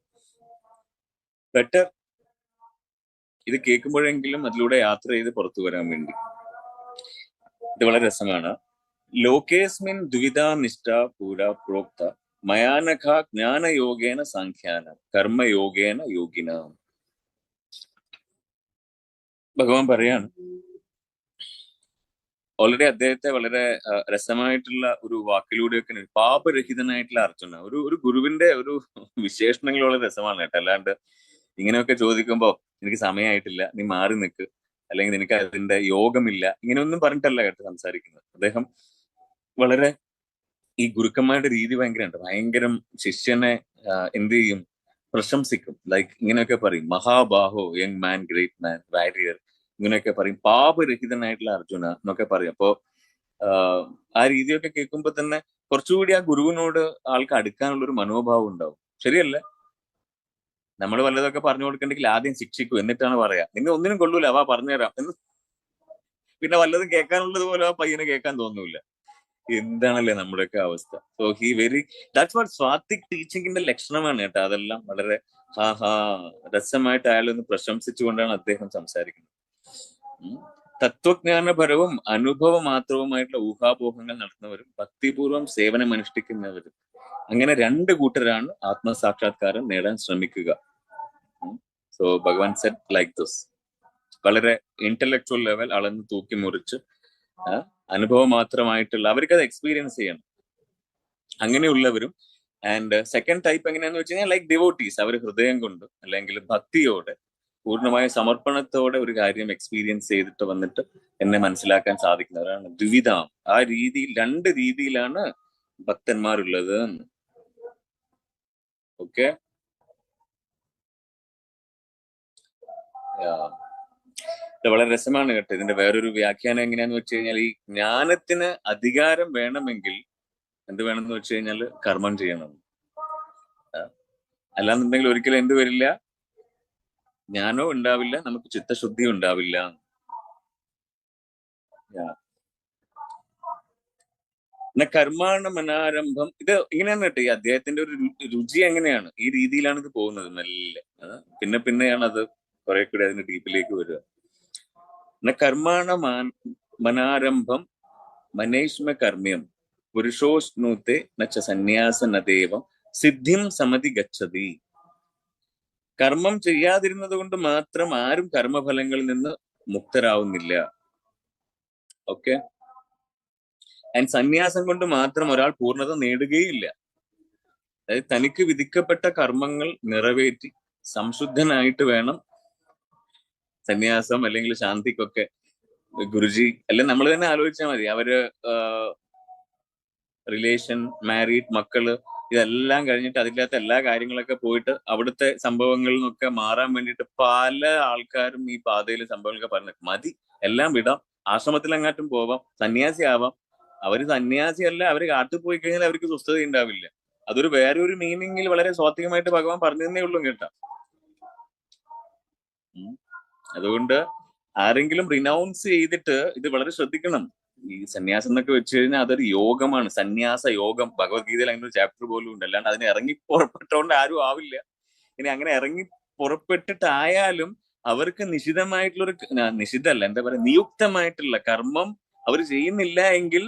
ബെറ്റർ ഇത് കേൾക്കുമ്പോഴെങ്കിലും അതിലൂടെ യാത്ര ചെയ്ത് പുറത്തു വരാൻ വേണ്ടി. ഇത് വളരെ രസമാണ്. ലോകേസ്മിൻ ദ്വിധ നിഷ്ഠ പൂര പ്രോക്ത മയാനഘ ജ്ഞാനയോഗേന സാഖ്യാന കർമ്മയോഗേന യോഗിന. ഭഗവാൻ പറയാണ്, ഓൾറെഡി അദ്ദേഹത്തെ വളരെ രസമായിട്ടുള്ള ഒരു വാക്കിലൂടെയൊക്കെ പാപരഹിതനായിട്ടുള്ള അർജുന. ഒരു ഗുരുവിന്റെ ഒരു വിശേഷണങ്ങൾ വളരെ രസമാണ് കേട്ടോ. അല്ലാണ്ട് ഇങ്ങനെയൊക്കെ ചോദിക്കുമ്പോ എനിക്ക് സമയമായിട്ടില്ല, നീ മാറി നിൽക്ക്, അല്ലെങ്കിൽ നിനക്ക് അതിന്റെ യോഗമില്ല, ഇങ്ങനെയൊന്നും പറഞ്ഞിട്ടല്ല കേട്ടോ സംസാരിക്കുന്നത്. അദ്ദേഹം വളരെ ഈ ഗുരുക്കന്മാരുടെ രീതി ഭയങ്കരം ശിഷ്യനെ എന്ത് ചെയ്യും, പ്രശംസിക്കും. ലൈക്ക് ഇങ്ങനെയൊക്കെ പറയും, മഹാബാഹോ, young man, great man, warrior, ഇങ്ങനെയൊക്കെ പറയും. പാപരഹിതനായിട്ടുള്ള അർജുന എന്നൊക്കെ പറയും. അപ്പോ ആ രീതിയൊക്കെ കേൾക്കുമ്പോ തന്നെ കുറച്ചുകൂടി ആ ഗുരുവിനോട് ആൾക്ക് അടുക്കാനുള്ള ഒരു മനോഭാവം ഉണ്ടാവും. ശരിയല്ലേ? നമ്മൾ വല്ലതൊക്കെ പറഞ്ഞു കൊടുക്കണ്ടെങ്കിൽ ആദ്യം ശിക്ഷിക്കൂ, എന്നിട്ടാണ് പറയാ നിന്നെ ഒന്നിനും കൊള്ളൂല, വാ പറഞ്ഞുതരാം എന്ന്. പിന്നെ വല്ലതും കേൾക്കാനുള്ളത് പോലെ ആ പയ്യനെ കേൾക്കാൻ തോന്നൂല. എന്താണല്ലേ നമ്മുടെയൊക്കെ അവസ്ഥ. So he very that's what സ്വാത്തിക് ടീച്ചിങ്ങിന്റെ ലക്ഷണമാണ് കേട്ടോ. അതെല്ലാം വളരെ രസമായിട്ട് അയാളൊന്ന് പ്രശംസിച്ചുകൊണ്ടാണ് അദ്ദേഹം സംസാരിക്കുന്നത്. തത്വജ്ഞാനപരവും അനുഭവ മാത്രവുമായിട്ടുള്ള ഊഹാപോഹങ്ങൾ നടത്തുന്നവരും ഭക്തിപൂർവ്വം സേവനം അനുഷ്ഠിക്കുന്നവരും, അങ്ങനെ രണ്ട് കൂട്ടരാണ് ആത്മസാക്ഷാത്കാരം നേടാൻ ശ്രമിക്കുക. സോ ഭഗവാൻ സെറ്റ് ലൈക്ക് ദിസ്. വളരെ ഇന്റലക്ച്വൽ ലെവൽ അളന്ന് തൂക്കി മുറിച്ച് അനുഭവം മാത്രമായിട്ടുള്ള അവർക്കത് എക്സ്പീരിയൻസ് ചെയ്യണം. അങ്ങനെയുള്ളവരും. ആൻഡ് സെക്കൻഡ് ടൈപ്പ് എങ്ങനെയാന്ന് വെച്ച് കഴിഞ്ഞാൽ ലൈക്ക് ഡിവോട്ടീസ്, അവർ ഹൃദയം കൊണ്ട് അല്ലെങ്കിൽ ഭക്തിയോടെ പൂർണ്ണമായ സമർപ്പണത്തോടെ ഒരു കാര്യം എക്സ്പീരിയൻസ് ചെയ്തിട്ട് വന്നിട്ട് എന്നെ മനസ്സിലാക്കാൻ സാധിക്കുന്നവരാണ് ദ്വിവിധാം. ആ രീതിയിൽ രണ്ട് രീതിയിലാണ് ഭക്തന്മാരുള്ളത്. ഓക്കെ, ഇത് വളരെ രസമാണ് കേട്ടോ. ഇതിന്റെ വേറൊരു വ്യാഖ്യാനം എങ്ങനെയാന്ന് വെച്ച് കഴിഞ്ഞാൽ, ഈ ജ്ഞാനത്തിന് അധികാരം വേണമെങ്കിൽ എന്ത് വേണമെന്ന് വെച്ച് കഴിഞ്ഞാൽ കർമ്മം ചെയ്യണം. അല്ലാന്നുണ്ടെങ്കിൽ ഒരിക്കലും എന്ത് വരില്ല, ജ്ഞാനോ ഉണ്ടാവില്ല, നമുക്ക് ചിത്തശുദ്ധി ഉണ്ടാവില്ല. കർമാണ മനാരംഭം, ഇത് ഇങ്ങനെയാണ് കേട്ടോ. ഈ അദ്ദേഹത്തിന്റെ ഒരു രുചി എങ്ങനെയാണ്, ഈ രീതിയിലാണ് ഇത് പോകുന്നത് മെല്ലെ. പിന്നെ പിന്നെയാണ് അത് കുറെ കൂടി അതിന്റെ ഡീപ്പിലേക്ക് വരിക. കർമാണ മനാരംഭം മനേഷ്മ കർമ്മ്യം പുരുഷോഷ്ണൂത്തെ നച്ച സന്യാസനദേവം സിദ്ധിം സമതി ഗച്ഛതി. കർമ്മം ചെയ്യാതിരുന്നത് കൊണ്ട് മാത്രം ആരും കർമ്മഫലങ്ങളിൽ നിന്ന് മുക്തരാവുന്നില്ല. ഓക്കെ, ആൻഡ് സന്യാസം കൊണ്ട് മാത്രം ഒരാൾ പൂർണ്ണത നേടുകയില്ല. അതായത് തനിക്ക് വിധിക്കപ്പെട്ട കർമ്മങ്ങൾ നിറവേറ്റി സംശുദ്ധനായിട്ട് വേണം സന്യാസം അല്ലെങ്കിൽ ശാന്തിക്കൊക്കെ. ഗുരുജി അല്ലെങ്കിൽ നമ്മൾ തന്നെ ആലോചിച്ചാൽ മതി. അവര് റിലേഷൻ, മാരീഡ്, മക്കള്, ഇതെല്ലാം കഴിഞ്ഞിട്ട് അതില്ലാത്ത എല്ലാ കാര്യങ്ങളൊക്കെ പോയിട്ട് അവിടുത്തെ സംഭവങ്ങളിൽ നിന്നൊക്കെ മാറാൻ വേണ്ടിയിട്ട് പല ആൾക്കാരും ഈ പാതയിൽ സംഭവങ്ങളൊക്കെ പറഞ്ഞു, മതി എല്ലാം വിടാം, ആശ്രമത്തിലെങ്ങാട്ടും പോവാം, സന്യാസി ആവാം. അവര് സന്യാസിയല്ല, അവര് കാട്ടിൽ പോയി കഴിഞ്ഞാൽ അവർക്ക് സ്വസ്ഥത ഉണ്ടാവില്ല. അതൊരു വേറെ ഒരു മീനിങ്ങിൽ വളരെ സ്വാത്വികമായിട്ട് ഭഗവാൻ പറഞ്ഞതേ ഉള്ളൂ കേട്ടോ. അതുകൊണ്ട് ആരെങ്കിലും റിനൗൺസ് ചെയ്തിട്ട് ഇത് വളരെ ശ്രദ്ധിക്കണം. ഈ സന്യാസം എന്നൊക്കെ വെച്ച് കഴിഞ്ഞാൽ അതൊരു യോഗമാണ്, സന്യാസ യോഗം. ഭഗവത്ഗീതയിൽ അങ്ങനെ ഒരു ചാപ്റ്റർ പോലും ഉണ്ട്. അല്ലാണ്ട് അതിന് ഇറങ്ങി പുറപ്പെട്ടോണ്ട് ആരും ആവില്ല. ഇനി അങ്ങനെ ഇറങ്ങി പുറപ്പെട്ടിട്ടായാലും അവർക്ക് നിശിതമായിട്ടുള്ളൊരു, നിശിതല്ല, എന്താ പറയുക, നിയുക്തമായിട്ടുള്ള കർമ്മം അവർ ചെയ്യുന്നില്ല എങ്കിൽ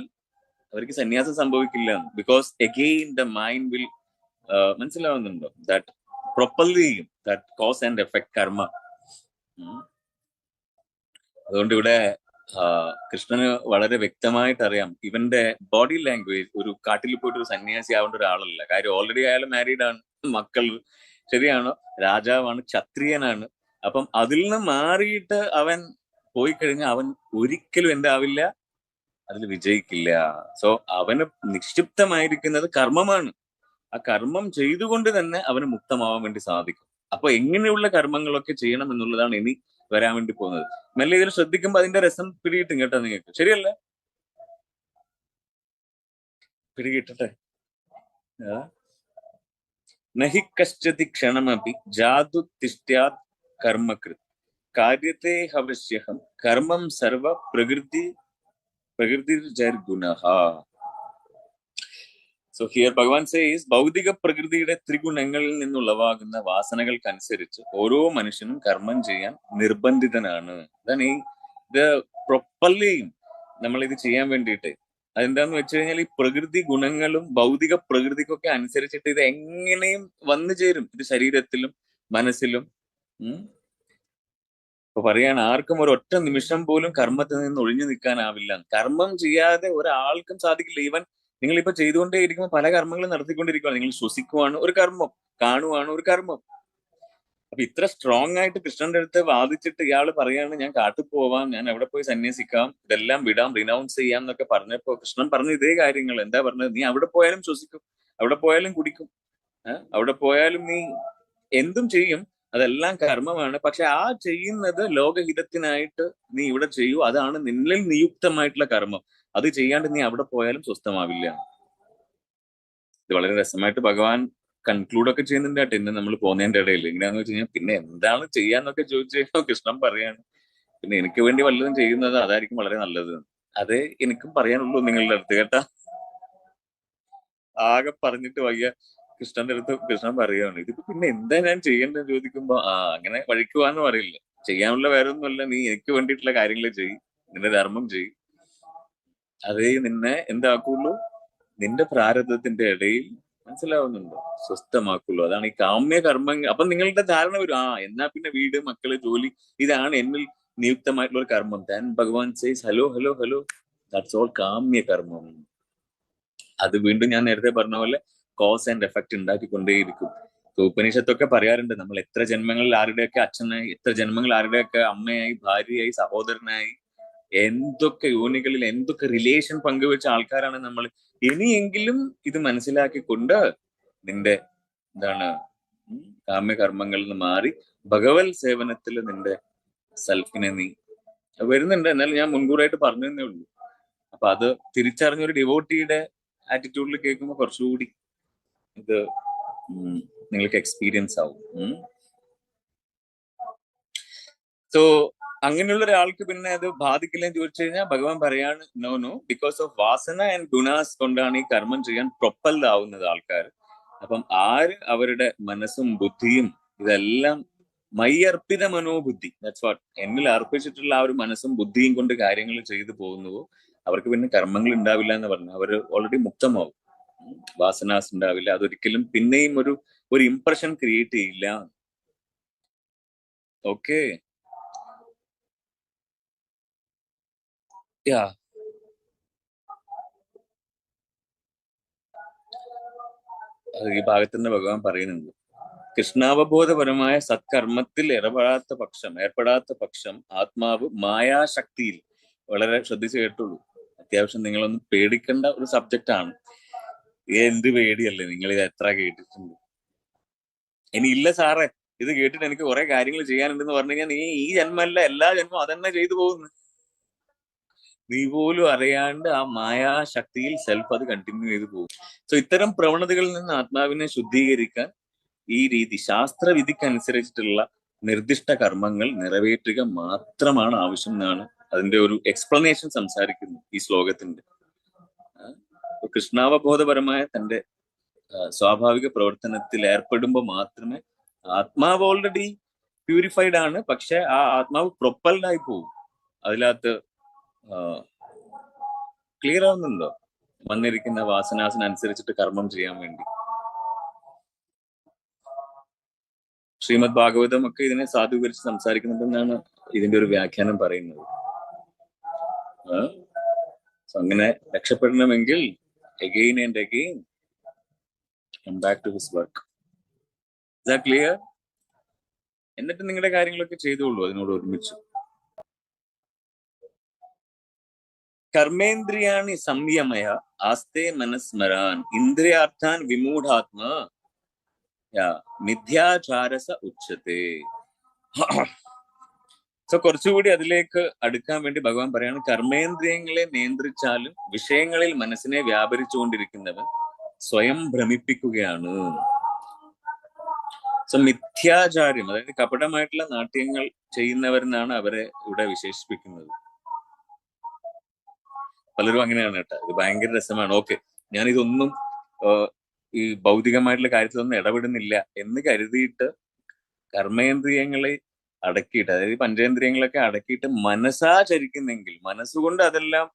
അവർക്ക് സന്യാസം സംഭവിക്കില്ല. Because again the mind will, മനസ്സിലാവുന്നുണ്ടോ, that properly that cause and effect karma. അതുകൊണ്ട് ഇവിടെ കൃഷ്ണന് വളരെ വ്യക്തമായിട്ട് അറിയാം ഇവന്റെ ബോഡി ലാംഗ്വേജ്. ഒരു കാട്ടിൽ പോയിട്ട് ഒരു സന്യാസി ആവേണ്ട ഒരാളല്ല. കാര്യം ഓൾറെഡി അയാൾ മാരീഡ് ആണ്, മക്കൾ, ശരിയാണോ, രാജാവാണ്, ക്ഷത്രിയനാണ്. അപ്പം അതിൽ നിന്ന് മാറിയിട്ട് അവൻ പോയി കഴിഞ്ഞാൽ അവൻ ഒരിക്കലും എന്താവില്ല, അതിൽ വിജയിക്കില്ല. സോ അവന് നിക്ഷിപ്തമായിരിക്കുന്നത് കർമ്മമാണ്. ആ കർമ്മം ചെയ്തുകൊണ്ട് തന്നെ അവന് മുക്തമാവാൻ വേണ്ടി സാധിക്കും. അപ്പൊ എങ്ങനെയുള്ള കർമ്മങ്ങളൊക്കെ ചെയ്യണം എന്നുള്ളതാണ് ഇനി വരാൻ വേണ്ടി പോകുന്നത്. മെല്ലെ ഇതിൽ ശ്രദ്ധിക്കുമ്പോ അതിന്റെ രസം പിടികിട്ടും കേട്ടോ നിങ്ങൾക്ക്, ശരിയല്ലേ? പിടികിട്ടട്ടെ. നഹി കശ്ചതി ക്ഷണമപി ജാതു തിഷ്ട്യാത് കർമ്മകൃത് കാര്യത്തെ ഹവശ്യഹം കർമ്മം സർവ പ്രകൃതിർജർഗുണഃ. സോ ഹിയർ ഭഗവാൻ സേസ്, ഭൗതിക പ്രകൃതിയുടെ ത്രിഗുണങ്ങളിൽ നിന്നുളവാകുന്ന വാസനകൾക്കനുസരിച്ച് ഓരോ മനുഷ്യനും കർമ്മം ചെയ്യാൻ നിർബന്ധിതനാണ്. അതാണ് ഇത് പ്രോപ്പർലി നമ്മൾ ഇത് ചെയ്യാൻ വേണ്ടിയിട്ട്. അതെന്താന്ന് വെച്ച് കഴിഞ്ഞാൽ ഈ പ്രകൃതി ഗുണങ്ങളും ഭൗതിക പ്രകൃതിക്കൊക്കെ അനുസരിച്ചിട്ട് ഇത് എങ്ങനെയും വന്നു ചേരും, ഇത് ശരീരത്തിലും മനസ്സിലും. ഇപ്പൊ പറയാണ്, ആർക്കും ഒരൊറ്റ നിമിഷം പോലും കർമ്മത്തിൽ നിന്ന് ഒഴിഞ്ഞു നിൽക്കാനാവില്ല. കർമ്മം ചെയ്യാതെ ഒരാൾക്കും സാധിക്കില്ല. ഈവൻ നിങ്ങളിപ്പോ ചെയ്തുകൊണ്ടേ ഇരിക്കുമ്പോൾ പല കർമ്മങ്ങളും നടത്തിക്കൊണ്ടിരിക്കുകയാണ്. നിങ്ങൾ ശ്വസിക്കുവാണ് ഒരു കർമ്മം, കാണുവാണ് ഒരു കർമ്മം. അപ്പൊ ഇത്ര സ്ട്രോങ് ആയിട്ട് കൃഷ്ണന്റെ അടുത്ത് വാദിച്ചിട്ട് ഇയാള് പറയാണ്, ഞാൻ കാട്ടിൽ പോവാം, ഞാൻ എവിടെ പോയി സന്യസിക്കാം, ഇതെല്ലാം വിടാം, റിനൗൺസ് ചെയ്യാം എന്നൊക്കെ പറഞ്ഞപ്പോ കൃഷ്ണൻ പറഞ്ഞ ഇതേ കാര്യങ്ങൾ. എന്താ പറഞ്ഞത്? നീ അവിടെ പോയാലും ശ്വസിക്കും, അവിടെ പോയാലും കുടിക്കും, അവിടെ പോയാലും നീ എന്തും ചെയ്യും, അതെല്ലാം കർമ്മമാണ്. പക്ഷെ ആ ചെയ്യുന്നത് ലോകഹിതത്തിനായിട്ട് നീ ഇവിടെ ചെയ്യൂ, അതാണ് നിന്നിൽ നിയുക്തമായിട്ടുള്ള കർമ്മം. അത് ചെയ്യാണ്ട് നീ അവിടെ പോയാലും സ്വസ്ഥമാവില്ല. ഇത് വളരെ രസമായിട്ട് ഭഗവാൻ കൺക്ലൂഡ് ഒക്കെ ചെയ്യുന്നുണ്ട് കേട്ടോ ഇന്ന് നമ്മൾ പോകുന്നതിന്റെ ഇടയിൽ. എങ്ങനെയാന്ന് വെച്ച് കഴിഞ്ഞാൽ, പിന്നെ എന്താണ് ചെയ്യാന്നൊക്കെ ചോദിച്ചു കഴിഞ്ഞാൽ കൃഷ്ണൻ പറയാണ്, പിന്നെ എനിക്ക് വേണ്ടി വല്ലതും ചെയ്യുന്നത് അതായിരിക്കും വളരെ നല്ലത്. അതേ എനിക്കും പറയാനുള്ളൂ നിങ്ങളുടെ അടുത്ത് കേട്ടാ. ആകെ പറഞ്ഞിട്ട് വയ്യ. കൃഷ്ണന്റെ അടുത്ത് കൃഷ്ണൻ പറയുകയാണ്, ഇതിപ്പോ പിന്നെ എന്താ ഞാൻ ചെയ്യേണ്ടത് ചോദിക്കുമ്പോ, അങ്ങനെ വഴിക്കുവാന്ന് പറയില്ല. ചെയ്യാനുള്ള വേറെ ഒന്നുമല്ല, നീ എനിക്ക് വേണ്ടിയിട്ടുള്ള കാര്യങ്ങൾ ചെയ്യ്, നിന്റെ ധർമ്മം ചെയ്യ്, അതേ നിന്നെ എന്താക്കുള്ളൂ, നിന്റെ പ്രാരബ്ധത്തിന്റെ ഇടയിൽ മനസ്സിലാവുന്നുണ്ടോ, സ്വസ്ഥമാക്കുള്ളൂ. അതാണ് ഈ കാമ്യ കർമ്മങ്ങൾ. അപ്പൊ നിങ്ങളുടെ ധാരണ വരും, എന്നാ പിന്നെ വീട്, മക്കള്, ജോലി, ഇതാണ് എന്നിൽ നിയുക്തമായിട്ടുള്ള ഒരു കർമ്മം. ദെൻ ഭഗവാൻ says hello hello hello, that's all കാമ്യ കർമ്മം. അത് വീണ്ടും ഞാൻ നേരത്തെ പറഞ്ഞ പോലെ കോസ് ആൻഡ് എഫക്ട് ഉണ്ടാക്കിക്കൊണ്ടേയിരിക്കും. ഉപനിഷത്തൊക്കെ പറയാറുണ്ട്, നമ്മൾ എത്ര ജന്മങ്ങളിൽ ആരുടെയൊക്കെ അച്ഛനായി, എത്ര ജന്മങ്ങൾ ആരുടെയൊക്കെ അമ്മയായി, ഭാര്യയായി, സഹോദരനായി, എന്തൊക്കെ യോനികളിൽ എന്തൊക്കെ റിലേഷൻ പങ്കുവെച്ച ആൾക്കാരാണ് നമ്മൾ. ഇനിയെങ്കിലും ഇത് മനസ്സിലാക്കിക്കൊണ്ട് നിന്റെ എന്താണ് കാമ്യകർമ്മങ്ങളിൽ നിന്ന് മാറി ഭഗവത് സേവനത്തിൽ നിന്റെ സെൽഫിനെ നീ വരുന്നുണ്ട്. എന്നാലും ഞാൻ മുൻകൂറായിട്ട് പറഞ്ഞതേ ഉള്ളൂ. അപ്പൊ അത് തിരിച്ചറിഞ്ഞൊരു ഡിവോട്ടിയുടെ ആറ്റിറ്റ്യൂഡിൽ കേൾക്കുമ്പോൾ കുറച്ചുകൂടി ഇത് നിങ്ങൾക്ക് എക്സ്പീരിയൻസ് ആവും. സോ അങ്ങനെയുള്ള ഒരാൾക്ക് പിന്നെ അത് ബാധിക്കില്ലെന്ന് ചോദിച്ചു കഴിഞ്ഞാൽ ഭഗവാൻ പറയാണ്, നോ, ബിക്കോസ് ഓഫ് വാസന ആൻഡ് ഗുണാസ് കൊണ്ടാണ് ഈ കർമ്മം ചെയ്യാൻ പ്രൊപ്പൽഡ് ആവുന്നത് ആൾക്കാർ. അപ്പം ആര് അവരുടെ മനസ്സും ബുദ്ധിയും ഇതെല്ലാം മയ്യർപ്പിത മനോബുദ്ധി, ദാറ്റ്സ് വാട്ട്, എന്നിൽ അർപ്പിച്ചിട്ടുള്ള ആ ഒരു മനസ്സും ബുദ്ധിയും കൊണ്ട് കാര്യങ്ങൾ ചെയ്തു പോകുന്നുവോ അവർക്ക് പിന്നെ കർമ്മങ്ങൾ ഉണ്ടാവില്ല എന്ന് പറഞ്ഞു. അവർ ഓൾറെഡി മുക്തമാവും, വാസനാസ് ഉണ്ടാവില്ല. അതൊരിക്കലും പിന്നെയും ഒരു ഇംപ്രഷൻ ക്രിയേറ്റ് ചെയ്യില്ല. ഓക്കെ, യാ, ഈ ഭാഗത്ത് നിന്ന് ഭഗവാൻ പറയുന്നുണ്ട്, കൃഷ്ണാവബോധപരമായ സത്കർമ്മത്തിൽ ഏർപ്പെടാത്ത പക്ഷം ആത്മാവ് മായാശക്തിയിൽ, വളരെ ശ്രദ്ധിച്ചു കേട്ടുള്ളൂ, അത്യാവശ്യം നിങ്ങളൊന്ന് പേടിക്കേണ്ട ഒരു സബ്ജക്റ്റ് ആണ്. എന്ത് പേടിയല്ലേ, നിങ്ങൾ ഇത് എത്ര കേട്ടിട്ടുണ്ട്. ഇനി ഇല്ല സാറേ, ഇത് കേട്ടിട്ട് എനിക്ക് കുറെ കാര്യങ്ങൾ ചെയ്യാനുണ്ടെന്ന് പറഞ്ഞു കഴിഞ്ഞാൽ നീ ഈ ജന്മല്ല എല്ലാ ജന്മവും അതന്നെ ചെയ്തു പോകുന്നു. നീ പോലും അറിയാണ്ട് ആ മായാശക്തിയിൽ സെൽഫ് അത് കണ്ടിന്യൂ ചെയ്തു പോകും. സോ ഇത്തരം പ്രവണതകളിൽ നിന്ന് ആത്മാവിനെ ശുദ്ധീകരിക്കാൻ ഈ രീതി, ശാസ്ത്രവിധിക്കനുസരിച്ചിട്ടുള്ള നിർദ്ദിഷ്ട കർമ്മങ്ങൾ നിറവേറ്റുക മാത്രമാണ് ആവശ്യം എന്നാണ് അതിന്റെ ഒരു എക്സ്പ്ലനേഷൻ സംസാരിക്കുന്നു ഈ ശ്ലോകത്തിന്റെ. കൃഷ്ണാവബോധപരമായ തന്റെ സ്വാഭാവിക പ്രവർത്തനത്തിൽ ഏർപ്പെടുമ്പോൾ മാത്രമേ, ആത്മാവ് ഓൾറെഡി പ്യൂരിഫൈഡ് ആണ്, പക്ഷെ ആ ആത്മാവ് പ്രൊപ്പൽഡ് ആയി പോകും. അതിനകത്ത് ക്ലിയർ ആവുന്നുണ്ടോ? വന്നിരിക്കുന്ന വാസനാസിനനുസരിച്ചിട്ട് കർമ്മം ചെയ്യാൻ വേണ്ടി. ശ്രീമദ് ഭാഗവതം ഒക്കെ ഇതിനെ സാധൂകരിച്ച് സംസാരിക്കുന്നുണ്ടെന്നാണ് ഇതിന്റെ ഒരു വ്യാഖ്യാനം പറയുന്നത്. അങ്ങനെ രക്ഷപ്പെടണമെങ്കിൽ again and again come back to his work. Is that clear? എന്നിട്ട് നിങ്ങളുടെ കാര്യങ്ങളൊക്കെ ചെയ്തോളൂ അതിനോട് ഒരുമിച്ച്. കർമ്മേന്ദ്രിയാണി സംയമയ ആസ്തേ മനസ്മരാൻ ഇന്ദ്രിയാർത്ഥാൻ വിമൂഢാത്മാ മിഥ്യാചാരസ ഉച്ചത്തെ. സോ കുറച്ചുകൂടി അതിലേക്ക് അടുക്കാൻ വേണ്ടി ഭഗവാൻ പറയാണ്, കർമ്മേന്ദ്രിയങ്ങളെ നിയന്ത്രിച്ചാലും വിഷയങ്ങളിൽ മനസ്സിനെ വ്യാപരിച്ചുകൊണ്ടിരിക്കുന്നവൻ സ്വയം ഭ്രമിപ്പിക്കുകയാണ്. സോ മിഥ്യാചാര്യം, അതായത് കപടമായിട്ടുള്ള നാട്യങ്ങൾ ചെയ്യുന്നവരെന്നാണ് അവരെ ഇവിടെ വിശേഷിപ്പിക്കുന്നത്. പലരും അങ്ങനെയാണ് കേട്ടോ. ഇത് ഭയങ്കര രസമാണ്. ഓക്കെ, ഞാനിതൊന്നും ഈ ഭൗതികമായിട്ടുള്ള കാര്യത്തിലൊന്നും ഇടപെടുന്നില്ല എന്ന് കരുതിയിട്ട് കർമ്മേന്ദ്രിയങ്ങളെ അടക്കിയിട്ട്, അതായത് പഞ്ചേന്ദ്രിയങ്ങളൊക്കെ അടക്കിയിട്ട് മനസ്സാചരിക്കുന്നെങ്കിൽ, മനസ്സുകൊണ്ട് അതെല്ലാം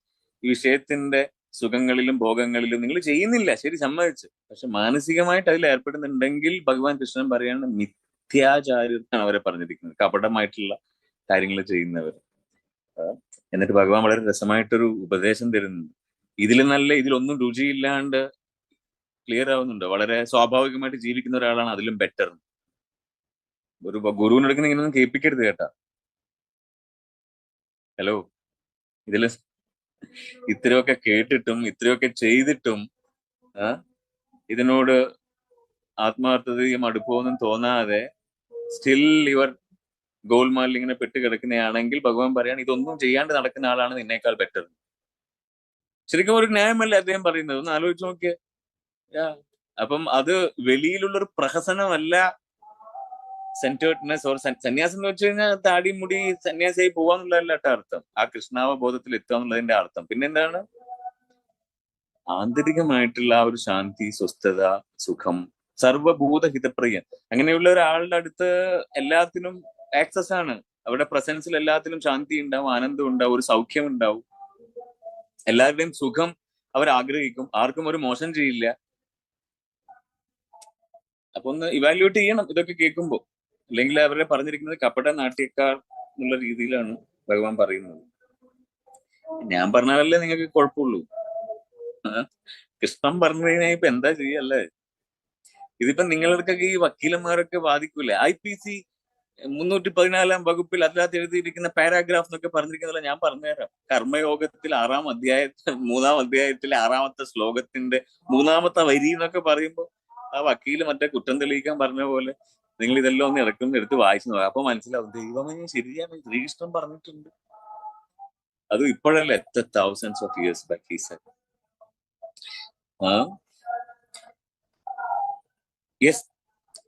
ഈ വിഷയത്തിന്റെ സുഖങ്ങളിലും ഭോഗങ്ങളിലും നിങ്ങൾ ചെയ്യുന്നില്ല, ശരി, സമ്മതിച്ചു, പക്ഷെ മാനസികമായിട്ട് അതിൽ ഏർപ്പെടുന്നുണ്ടെങ്കിൽ ഭഗവാൻ കൃഷ്ണൻ പറയാണ് മിഥ്യാചാര്യത്താണ് അവരെ പറഞ്ഞിരിക്കുന്നത്, കപടമായിട്ടുള്ള കാര്യങ്ങൾ ചെയ്യുന്നവർ. എന്നിട്ട് ഭഗവാൻ വളരെ രസമായിട്ടൊരു ഉപദേശം തരുന്നുണ്ട്. ഇതിലൊന്നും രുചിയില്ലാണ്ട്, ക്ലിയർ ആവുന്നുണ്ടോ, വളരെ സ്വാഭാവികമായിട്ട് ജീവിക്കുന്ന ഒരാളാണ് അതിലും ബെറ്റർ. ഒരു ഗുരുവിനെടുക്കുന്ന ഇങ്ങനെയൊന്നും കേൾപ്പിക്കരുത് കേട്ടാ. ഹലോ, ഇതില് ഇത്രയൊക്കെ കേട്ടിട്ടും ഇത്രയൊക്കെ ചെയ്തിട്ടും ഇതിനോട് ആത്മാർത്ഥതയും അടുപ്പമൊന്നും തോന്നാതെ സ്റ്റിൽ ഇവർ ഗോൾമാലിൽ ഇങ്ങനെ പെട്ട് കിടക്കുന്നതാണെങ്കിൽ ഭഗവാൻ പറയാണ്, ഇതൊന്നും ചെയ്യാണ്ട് നടക്കുന്ന ആളാണ് നിന്നേക്കാൾ ബെറ്റർ. ശരിക്കും ഒരു ന്യായമല്ലേ അദ്ദേഹം പറയുന്നത്? ഒന്ന് ആലോചിച്ച് നോക്കിയേ. അപ്പം അത് വെളിയിലുള്ളൊരു പ്രഹസനമല്ല സെന്റേർഡ്നെസ് ഓർ സന്യാസം എന്ന് വെച്ച് കഴിഞ്ഞാൽ താടി മുടി സന്യാസിയായി പോവാന്നുള്ളതല്ല കേട്ടോ അർത്ഥം. ആ കൃഷ്ണാവബോധത്തിൽ എത്തുക എന്നുള്ളതിന്റെ അർത്ഥം. പിന്നെന്താണ്? ആന്തരികമായിട്ടുള്ള ആ ഒരു ശാന്തി, സ്വസ്ഥത, സുഖം, സർവഭൂതഹിതപ്രിയൻ, അങ്ങനെയുള്ള ഒരാളുടെ അടുത്ത് എല്ലാത്തിനും ആക്സസ് ആണ്. അവരുടെ പ്രസൻസിൽ എല്ലാത്തിലും ശാന്തി ഉണ്ടാവും, ആനന്ദം ഉണ്ടാവും, ഒരു സൗഖ്യം ഉണ്ടാവും, എല്ലാവരുടെയും സുഖം അവർ ആഗ്രഹിക്കും, ആർക്കും ഒരു മോശം ചെയ്യില്ല. അപ്പൊ ഒന്ന് ഇവാലുവേറ്റ് ചെയ്യണം ഇതൊക്കെ കേൾക്കുമ്പോൾ. അല്ലെങ്കിൽ അവരെ പറഞ്ഞിരിക്കുന്നത് കപട നാട്യക്കാർ എന്നുള്ള രീതിയിലാണ് ഭഗവാൻ പറയുന്നത്. ഞാൻ പറഞ്ഞാലല്ലേ നിങ്ങൾക്ക് കുഴപ്പമുള്ളൂ. കൃഷ്ണൻ പറഞ്ഞു കഴിഞ്ഞാൽ ഇപ്പൊ എന്താ ചെയ്യല്ലേ? ഇതിപ്പോ നിങ്ങൾക്കൊക്കെ ഈ വക്കീലന്മാരൊക്കെ ബാധിക്കൂലേ? IPC 314 വകുപ്പിൽ അതിനകത്ത് എഴുതിയിരിക്കുന്ന പാരാഗ്രാഫ് എന്നൊക്കെ പറഞ്ഞിരിക്കുന്നതല്ല, ഞാൻ പറഞ്ഞുതരാം. കർമ്മയോഗത്തിൽ 6-ാം അധ്യായത്തിൽ 3-ാം അധ്യായത്തിലെ 6-ാമത്തെ ശ്ലോകത്തിന്റെ 3-ാമത്തെ വരി എന്നൊക്കെ പറയുമ്പോ ആ വക്കീല് മറ്റേ കുറ്റം തെളിയിക്കാൻ പറഞ്ഞ പോലെ നിങ്ങൾ ഇതെല്ലാം ഒന്ന് എടുത്ത് വായിച്ചു നോക്കാം. അപ്പൊ മനസ്സിലാവും, ദൈവമേ ശരിയാണ്, ശ്രീകൃഷ്ണൻ പറഞ്ഞിട്ടുണ്ട്. അത് ഇപ്പോഴല്ല, thousands of years back he said.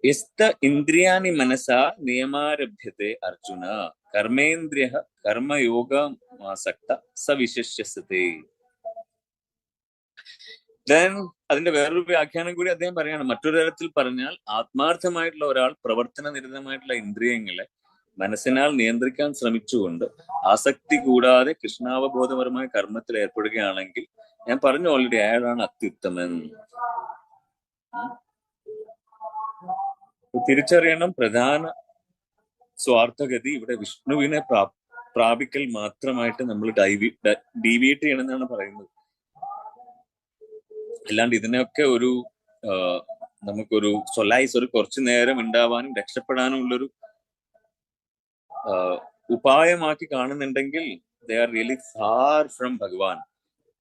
യസ്ത ഇന്ദ്രിയാണി മനസാ നിയമാരഭ്യത്തെ അർജുന കർമ്മേന്ദ്രിയ കർമ്മയോഗമാസക്ത സവിശേഷ്യസതേ. ദെൻ അതിന്റെ വേറൊരു വ്യാഖ്യാനം കൂടി അദ്ദേഹം പറയാണ്. മറ്റൊരു തരത്തിൽ പറഞ്ഞാൽ, ആത്മാർത്ഥമായിട്ടുള്ള ഒരാൾ പ്രവർത്തന നിരതമായിട്ടുള്ള ഇന്ദ്രിയങ്ങളെ മനസ്സിനാൽ നിയന്ത്രിക്കാൻ ശ്രമിച്ചുകൊണ്ട് ആസക്തി കൂടാതെ കൃഷ്ണാവബോധപരമായ കർമ്മത്തിൽ ഏർപ്പെടുകയാണെങ്കിൽ, ഞാൻ പറഞ്ഞു ഓൾറെഡി, അയാളാണ് അത്യുത്തമൻ. തിരിച്ചറിയണം, പ്രധാന സ്വാർത്ഥഗതി ഇവിടെ വിഷ്ണുവിനെ പ്രാപിക്കൽ മാത്രമായിട്ട് നമ്മൾ ഡീവിയേറ്റ് ചെയ്യണമെന്നാണ് പറയുന്നത്. അല്ലാണ്ട് ഇതിനൊക്കെ ഒരു നമുക്കൊരു സൊലൈസ്, ഒരു കുറച്ചു നേരം ഉണ്ടാവാനും രക്ഷപ്പെടാനും ഉള്ളൊരു ഉപായമാക്കി കാണുന്നുണ്ടെങ്കിൽ they are really far from ഭഗവാൻ.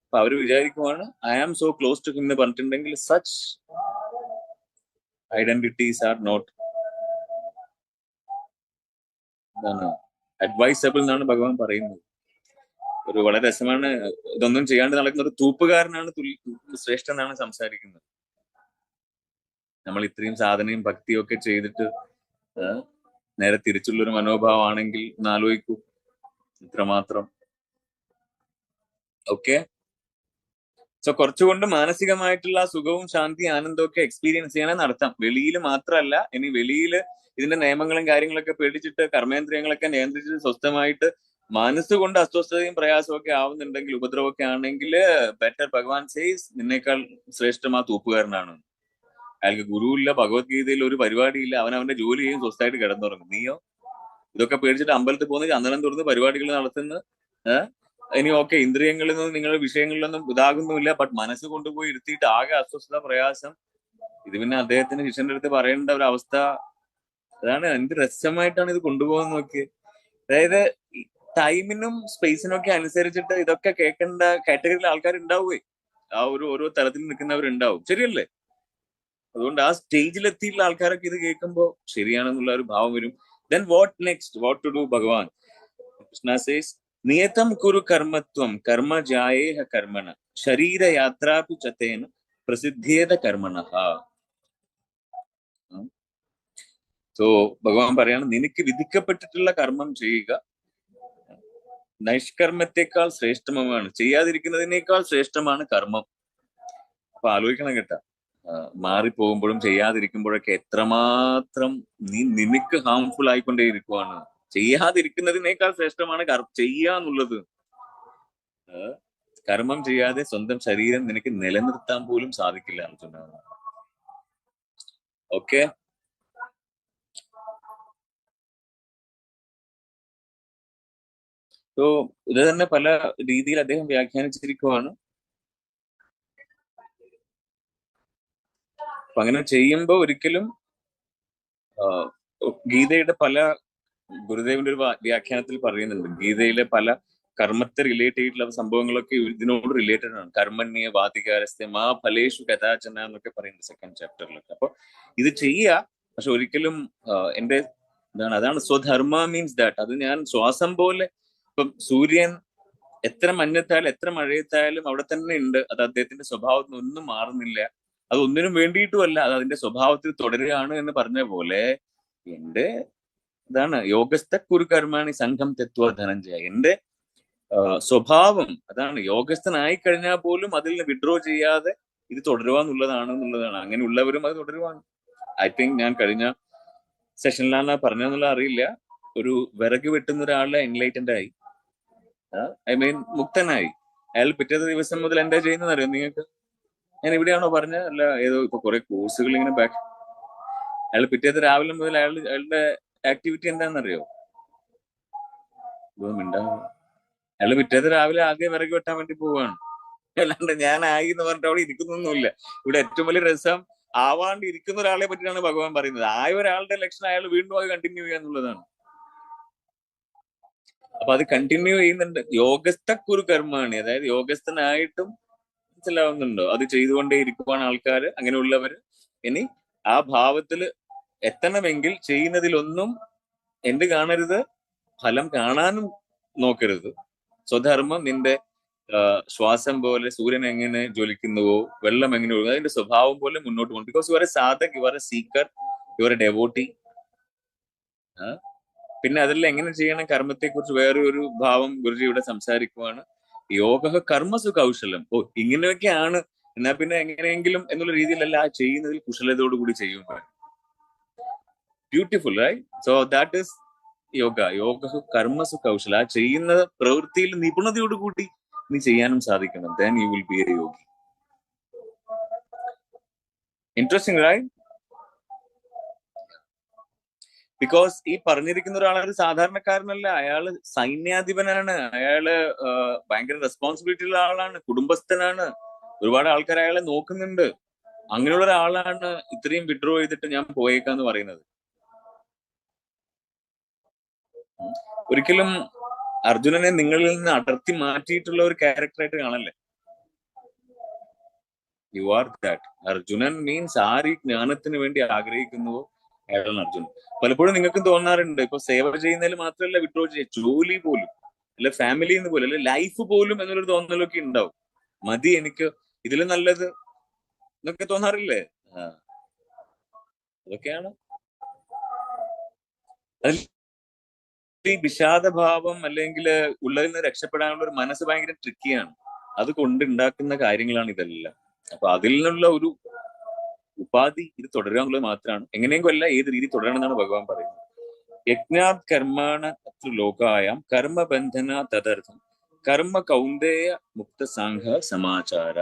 അപ്പൊ അവര് വിചാരിക്കുവാണ് I am so close to him എന്ന് പറഞ്ഞിട്ടുണ്ടെങ്കിൽ such identities are not advisable എന്നാണ് ഭഗവാൻ പറയുന്നത്. ഒരു വളരെ രസമാണ്, ഇതൊന്നും ചെയ്യാണ്ട് നടക്കുന്ന ഒരു തൂപ്പുകാരനാണ് ശ്രേഷ്ഠ എന്നാണ് സംസാരിക്കുന്നത്. നമ്മൾ ഇത്രയും സാധനയും ഭക്തിയും ഒക്കെ ചെയ്തിട്ട് നേരെ തിരിച്ചുള്ളൊരു മനോഭാവമാണെങ്കിൽ ഒന്ന് ആലോചിക്കൂ ഇത്രമാത്രം. ഓക്കെ, സോ കുറച്ചുകൊണ്ട് മാനസികമായിട്ടുള്ള സുഖവും ശാന്തി ആനന്ദവും ഒക്കെ എക്സ്പീരിയൻസ് ചെയ്യണേ നടത്താം. വെളിയിൽ മാത്രമല്ല. ഇനി വെളിയിൽ ഇതിന്റെ നിയമങ്ങളും കാര്യങ്ങളൊക്കെ പേടിച്ചിട്ട് കർമ്മേന്ദ്രിയങ്ങളൊക്കെ നിയന്ത്രിച്ചിട്ട് സ്വസ്ഥമായിട്ട് മനസ്സുകൊണ്ട് അസ്വസ്ഥതയും പ്രയാസവും ഒക്കെ ആവുന്നുണ്ടെങ്കിൽ, ഉപദ്രവമൊക്കെ ആണെങ്കിൽ, ബെറ്റർ ഭഗവാൻ സേസ് നിന്നേക്കാൾ ശ്രേഷ്ഠം ആ തൂപ്പുകാരനാണ്. അയാൾക്ക് ഗുരുവില്ല, ഭഗവത്ഗീതയിൽ ഒരു പരിപാടിയില്ല, അവനവന്റെ ജോലി ചെയ്യും, സ്വസ്ഥമായിട്ട് കിടന്നുറങ്ങും. നീയോ ഇതൊക്കെ പേടിച്ചിട്ട് അമ്പലത്തിൽ പോകുന്ന, ചന്ദനം തുറന്ന് പരിപാടികൾ നടത്തുന്ന, ഇനി ഓക്കെ ഇന്ദ്രിയങ്ങളിൽ നിന്നും നിങ്ങളുടെ വിഷയങ്ങളിലൊന്നും ഇതാകുന്നുമില്ല, ബട്ട് മനസ്സ് കൊണ്ടുപോയി ഇരുത്തിയിട്ട് ആകെ അസ്വസ്ഥത, പ്രയാസം. ഇത് പിന്നെ അദ്ദേഹത്തിന് ശിഷ്യന്റെ അടുത്ത് പറയേണ്ട ഒരു അവസ്ഥ. അതാണ് എന്ത് രസമായിട്ടാണ് ഇത് കൊണ്ടുപോകുന്നത് നോക്കി. അതായത് ടൈമിനും സ്പേസിനും ഒക്കെ അനുസരിച്ചിട്ട് ഇതൊക്കെ കേൾക്കേണ്ട കാറ്റഗറിയിൽ ആൾക്കാർ ഉണ്ടാവുകയെ, ആ ഒരു ഓരോ തലത്തിൽ നിൽക്കുന്നവരുണ്ടാവും. ശരിയല്ലേ? അതുകൊണ്ട് ആ സ്റ്റേജിൽ എത്തിയിട്ടുള്ള ആൾക്കാരൊക്കെ ഇത് കേൾക്കുമ്പോൾ ശരിയാണെന്നുള്ള ഒരു ഭാവം വരും. Then what next, what to do? Bhagavan Krishna says നിയതം കുരു കർമ്മത്വം കർമ്മ ജായേഹ കർമ്മണ ശരീരയാത്രാപി ചതേന പ്രസിദ്ധേത കർമ്മണഃ. സോ ഭഗവാൻ പറയാണ്, നിനക്ക് വിധിക്കപ്പെട്ടിട്ടുള്ള കർമ്മം ചെയ്യുക. നൈഷ്കർമ്മത്തെക്കാൾ ശ്രേഷ്ഠമാണ്, ചെയ്യാതിരിക്കുന്നതിനേക്കാൾ ശ്രേഷ്ഠമാണ് കർമ്മം. അപ്പൊ ആലോചിക്കണം കേട്ടാ, മാറിപ്പോകുമ്പോഴും ചെയ്യാതിരിക്കുമ്പോഴൊക്കെ എത്രമാത്രം നിനക്ക് ഹാംഫുൾ ആയിക്കൊണ്ടേയിരിക്കുവാണ്. ചെയ്യാതിരിക്കുന്നതിനേക്കാൾ ശ്രേഷ്ഠമാണ് ചെയ്യാന്നുള്ളത്. കർമ്മം ചെയ്യാതെ സ്വന്തം ശരീരം നിനക്ക് നിലനിർത്താൻ പോലും സാധിക്കില്ല അർജുന. ഓക്കെ, സോ ഇത് തന്നെ പല രീതിയിൽ അദ്ദേഹം വ്യാഖ്യാനിച്ചിരിക്കുവാണ്. അപ്പൊ അങ്ങനെ ചെയ്യുമ്പോ ഒരിക്കലും ഗീതയുടെ പല, ഗുരുദേവന്റെ ഒരു വ്യാഖ്യാനത്തിൽ പറയുന്നുണ്ട്, ഗീതയിലെ പല കർമ്മത്തെ റിലേറ്റ് ചെയ്തിട്ടുള്ള സംഭവങ്ങളൊക്കെ ഇതിനോട് റിലേറ്റഡ് ആണ്. കർമ്മണ്യ വാധികാരസ്ഥ മാ ഫലേഷു കഥാചന എന്നൊക്കെ പറയുന്നത് 2nd ചാപ്റ്ററിലൊക്കെ. അപ്പൊ ഇത് ചെയ്യുക, പക്ഷെ ഒരിക്കലും എന്റെ അതാണ് സ്വധർമ്മ മീൻസ് ദാറ്റ്. അത് ഞാൻ ശ്വാസം പോലെ, ഇപ്പം സൂര്യൻ എത്ര മഞ്ഞത്തായാലും എത്ര മഴയത്തായാലും അവിടെ തന്നെ ഉണ്ട്. അത് അദ്ദേഹത്തിന്റെ സ്വഭാവത്തിൽ ഒന്നും മാറുന്നില്ല. അത് ഒന്നിനും വേണ്ടിയിട്ടുമല്ല, അത് അതിന്റെ സ്വഭാവത്തിൽ തുടരുകയാണ് എന്ന് പറഞ്ഞ പോലെ എന്റെ യോഗസ്ഥ കുരു കർമാണി സംഘം തെത്വ ധനഞ്ജയ. എന്റെ സ്വഭാവം അതാണ്. യോഗസ്ഥനായി കഴിഞ്ഞാൽ പോലും അതിൽ നിന്ന് വിഡ്രോ ചെയ്യാതെ ഇത് തുടരുക എന്നുള്ളതാണ്. അങ്ങനെയുള്ളവരും അത് തുടരുവാണ്. ഐ തിങ്ക് ഞാൻ കഴിഞ്ഞ സെഷനിലാണ് പറഞ്ഞെന്നുള്ള അറിയില്ല, ഒരു വിറക് വെട്ടുന്ന ഒരാളെ എൻലൈറ്റൻഡ് ആയി, ഐ മീൻ മുക്തനായി. അയാൾ പിറ്റേ ദിവസം മുതൽ എന്താ ചെയ്യുന്നത് അറിയോ നിങ്ങൾക്ക്? ഞാൻ ഇവിടെയാണോ പറഞ്ഞത്? അല്ല, ഏതോ ഇപ്പൊ കുറെ കോഴ്സുകൾ ഇങ്ങനെ ബാക്ക്. അയാൾ പിറ്റേന്ന് രാവിലെ മുതൽ അയാളുടെ ആക്ടിവിറ്റി എന്താണെന്നറിയോ? അയാൾ പിറ്റേന്ന് രാവിലെ ആദ്യം വിറക് വെട്ടാൻ വേണ്ടി പോവാണ്. അല്ലാണ്ട് ഞാൻ ആയി എന്ന് പറഞ്ഞിട്ട് അവിടെ ഇരിക്കുന്നൊന്നുമില്ല. ഇവിടെ ഏറ്റവും വലിയ രസം, ആവാണ്ട് ഇരിക്കുന്ന ഒരാളെ പറ്റിയാണ് ഭഗവാൻ പറയുന്നത്. ആയ ഒരാളുടെ ലക്ഷണം അയാൾ വീണ്ടും അത് കണ്ടിന്യൂ ചെയ്യുക എന്നുള്ളതാണ്. അപ്പൊ അത് കണ്ടിന്യൂ ചെയ്യുന്നുണ്ട്. യോഗസ്ഥക്കൊരു കർമ്മമാണ്, അതായത് യോഗസ്ഥനായിട്ടും മനസ്സിലാവുന്നുണ്ടോ? അത് ചെയ്തുകൊണ്ടേ ഇരിക്കുവാണ് ആൾക്കാർ, അങ്ങനെയുള്ളവര്. ഇനി ആ ഭാവത്തിൽ എത്തണമെങ്കിൽ ചെയ്യുന്നതിലൊന്നും എന്ത് കാണരുത്, ഫലം കാണാനും നോക്കരുത്. സ്വധർമ്മം നിന്റെ ശ്വാസം പോലെ, സൂര്യൻ എങ്ങനെ ജ്വലിക്കുന്നുവോ, വെള്ളം എങ്ങനെ ഒഴുകുന്നു, അതിന്റെ സ്വഭാവം പോലെ മുന്നോട്ട് പോകും. Because you are a sadhak, you are a seeker, you are a devotee. പിന്നെ അതെല്ലാം എങ്ങനെ ചെയ്യണം, കർമ്മത്തെ കുറിച്ച് വേറെ ഒരു ഭാവം ഗുരുജി ഇവിടെ സംസാരിക്കുവാണ്. യോഗ കർമ്മസു കൗശലം. ഓ, ഇങ്ങനെയൊക്കെയാണ്, എന്നാ പിന്നെ എങ്ങനെയെങ്കിലും എന്നുള്ള രീതിയിലല്ല, ആ ചെയ്യുന്നതിൽ കുശലതയോടുകൂടി ചെയ്യുമ്പോൾ beautiful, right? So that is yoga കർമ്മസു കൗശല. ആ ചെയ്യുന്ന പ്രവൃത്തിയിൽ നിപുണതയോടുകൂടി നീ ചെയ്യാനും സാധിക്കണം. Then you will be a yogi. Interesting, right? Because ഈ പറഞ്ഞിരിക്കുന്ന ഒരാളൊരു സാധാരണക്കാരനല്ല, അയാള് സൈന്യാധിപനാണ്, അയാള് ഭയങ്കര റെസ്പോൺസിബിലിറ്റി ഉള്ള ആളാണ്, കുടുംബസ്ഥനാണ്, ഒരുപാട് ആൾക്കാർ അയാളെ നോക്കുന്നുണ്ട്. അങ്ങനെയുള്ള ഒരാളാണ് ഇത്രയും വിഡ്രോ ചെയ്തിട്ട് ഞാൻ പോയേക്കാന്ന് പറയുന്നത്. ഒരിക്കലും അർജുനനെ നിങ്ങളിൽ നിന്ന് അടർത്തി മാറ്റിയിട്ടുള്ള ഒരു ക്യാരക്ടറായിട്ട് കാണല്ലേ. You are that. Arjunan means ആര് ഈ ജ്ഞാനത്തിന് വേണ്ടി ആഗ്രഹിക്കുന്നുവോ അയാളാണ് അർജുനൻ. പലപ്പോഴും നിങ്ങൾക്ക് തോന്നാറുണ്ട്, ഇപ്പൊ സേവ ചെയ്യുന്നതിൽ മാത്രമല്ല വിഡ്രോ ചെയ്യുക, ജോലി പോലും, അല്ലെ ഫാമിലി എന്ന് പോലും, അല്ലെ ലൈഫ് പോലും എന്നൊരു തോന്നലൊക്കെ ഉണ്ടാവും. മതി എനിക്ക്, ഇതിൽ നല്ലത് എന്നൊക്കെ തോന്നാറില്ലേ? അതൊക്കെയാണ് അതിൽ ഈ വിഷാദഭാവം അല്ലെങ്കിൽ ഉള്ളതിൽ നിന്ന് രക്ഷപ്പെടാനുള്ള ഒരു മനസ്സ് ഭയങ്കര ട്രിക്കിയാണ്. അത് കൊണ്ടുണ്ടാക്കുന്ന കാര്യങ്ങളാണ് ഇതെല്ലാം. അപ്പൊ അതിൽ നിന്നുള്ള ഒരു ഉപാധി ഇത് തുടരുക എന്നുള്ളത് മാത്രമാണ്. എങ്ങനെയെങ്കിലും അല്ല, ഏത് രീതി തുടരണം എന്നാണ് ഭഗവാൻ പറയുന്നത്. യജ്ഞാത് കർമ്മണ ലോകായാം കർമ്മബന്ധന തദർത്ഥം കർമ്മ കൗന്ദേയ മുക്ത സാംഘ സമാചാര.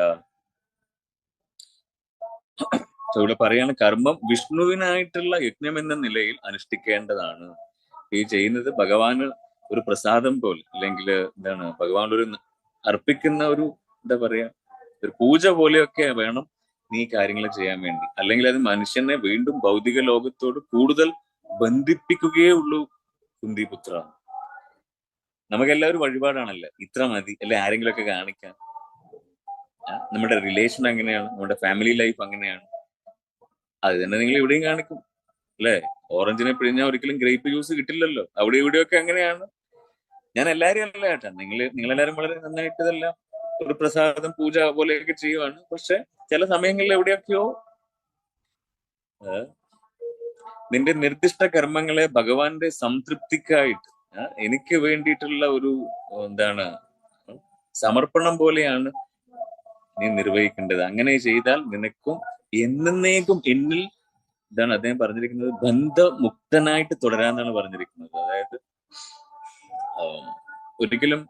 ഇവിടെ പറയാണ്, കർമ്മം വിഷ്ണുവിനായിട്ടുള്ള യജ്ഞം എന്ന നിലയിൽ അനുഷ്ഠിക്കേണ്ടതാണ്. ഈ ചെയ്യുന്നത് ഭഗവാന് ഒരു പ്രസാദം പോലെ, അല്ലെങ്കിൽ എന്താണ്, ഭഗവാൻ ഒരു അർപ്പിക്കുന്ന ഒരു എന്താ പറയാ, ഒരു പൂജ പോലെയൊക്കെ വേണം നീ കാര്യങ്ങൾ ചെയ്യാൻ വേണ്ടി. അല്ലെങ്കിൽ അത് മനുഷ്യനെ വീണ്ടും ഭൗതിക ലോകത്തോട് കൂടുതൽ ബന്ധിപ്പിക്കുകയേ ഉള്ളൂ. കുന്തിപുത്ര, നമുക്കെല്ലാവരും വഴിപാടാണല്ലേ, ഇത്ര മതി അല്ലെ ആരെങ്കിലും ഒക്കെ കാണിക്കാൻ. നമ്മുടെ റിലേഷൻ അങ്ങനെയാണ്, നമ്മുടെ ഫാമിലി ലൈഫ് അങ്ങനെയാണ്. അത് തന്നെ നിങ്ങൾ ഇവിടെയും കാണിക്കും അല്ലെ. ഓറഞ്ചിനെ പിഴിഞ്ഞാൽ ഒരിക്കലും ഗ്രേപ്പ് ജ്യൂസ് കിട്ടില്ലല്ലോ. അവിടെ ഇവിടെയൊക്കെ അങ്ങനെയാണ്. ഞാൻ എല്ലാരും അല്ല കേട്ടാ, നിങ്ങളെല്ലാരും വളരെ നന്നായിട്ട് ഇതെല്ലാം ഒരു പ്രസാദം പൂജ പോലെയൊക്കെ ചെയ്യുവാണ്. പക്ഷെ ചില സമയങ്ങളിൽ എവിടെയൊക്കെയോ നിന്റെ നിർദ്ദിഷ്ട കർമ്മങ്ങളെ ഭഗവാന്റെ സംതൃപ്തിക്കായിട്ട് എനിക്ക് വേണ്ടിയിട്ടുള്ള ഒരു എന്താണ് സമർപ്പണം പോലെയാണ് നീ നിർവഹിക്കേണ്ടത്. അങ്ങനെ ചെയ്താൽ നിനക്കും എന്നേക്കും എന്നിൽ, ഇതാണ് അദ്ദേഹം പറഞ്ഞിരിക്കുന്നത്, ബന്ധമുക്തനായിട്ട് തുടരാന്നാണ് പറഞ്ഞിരിക്കുന്നത്. അതായത് ഒരിക്കലും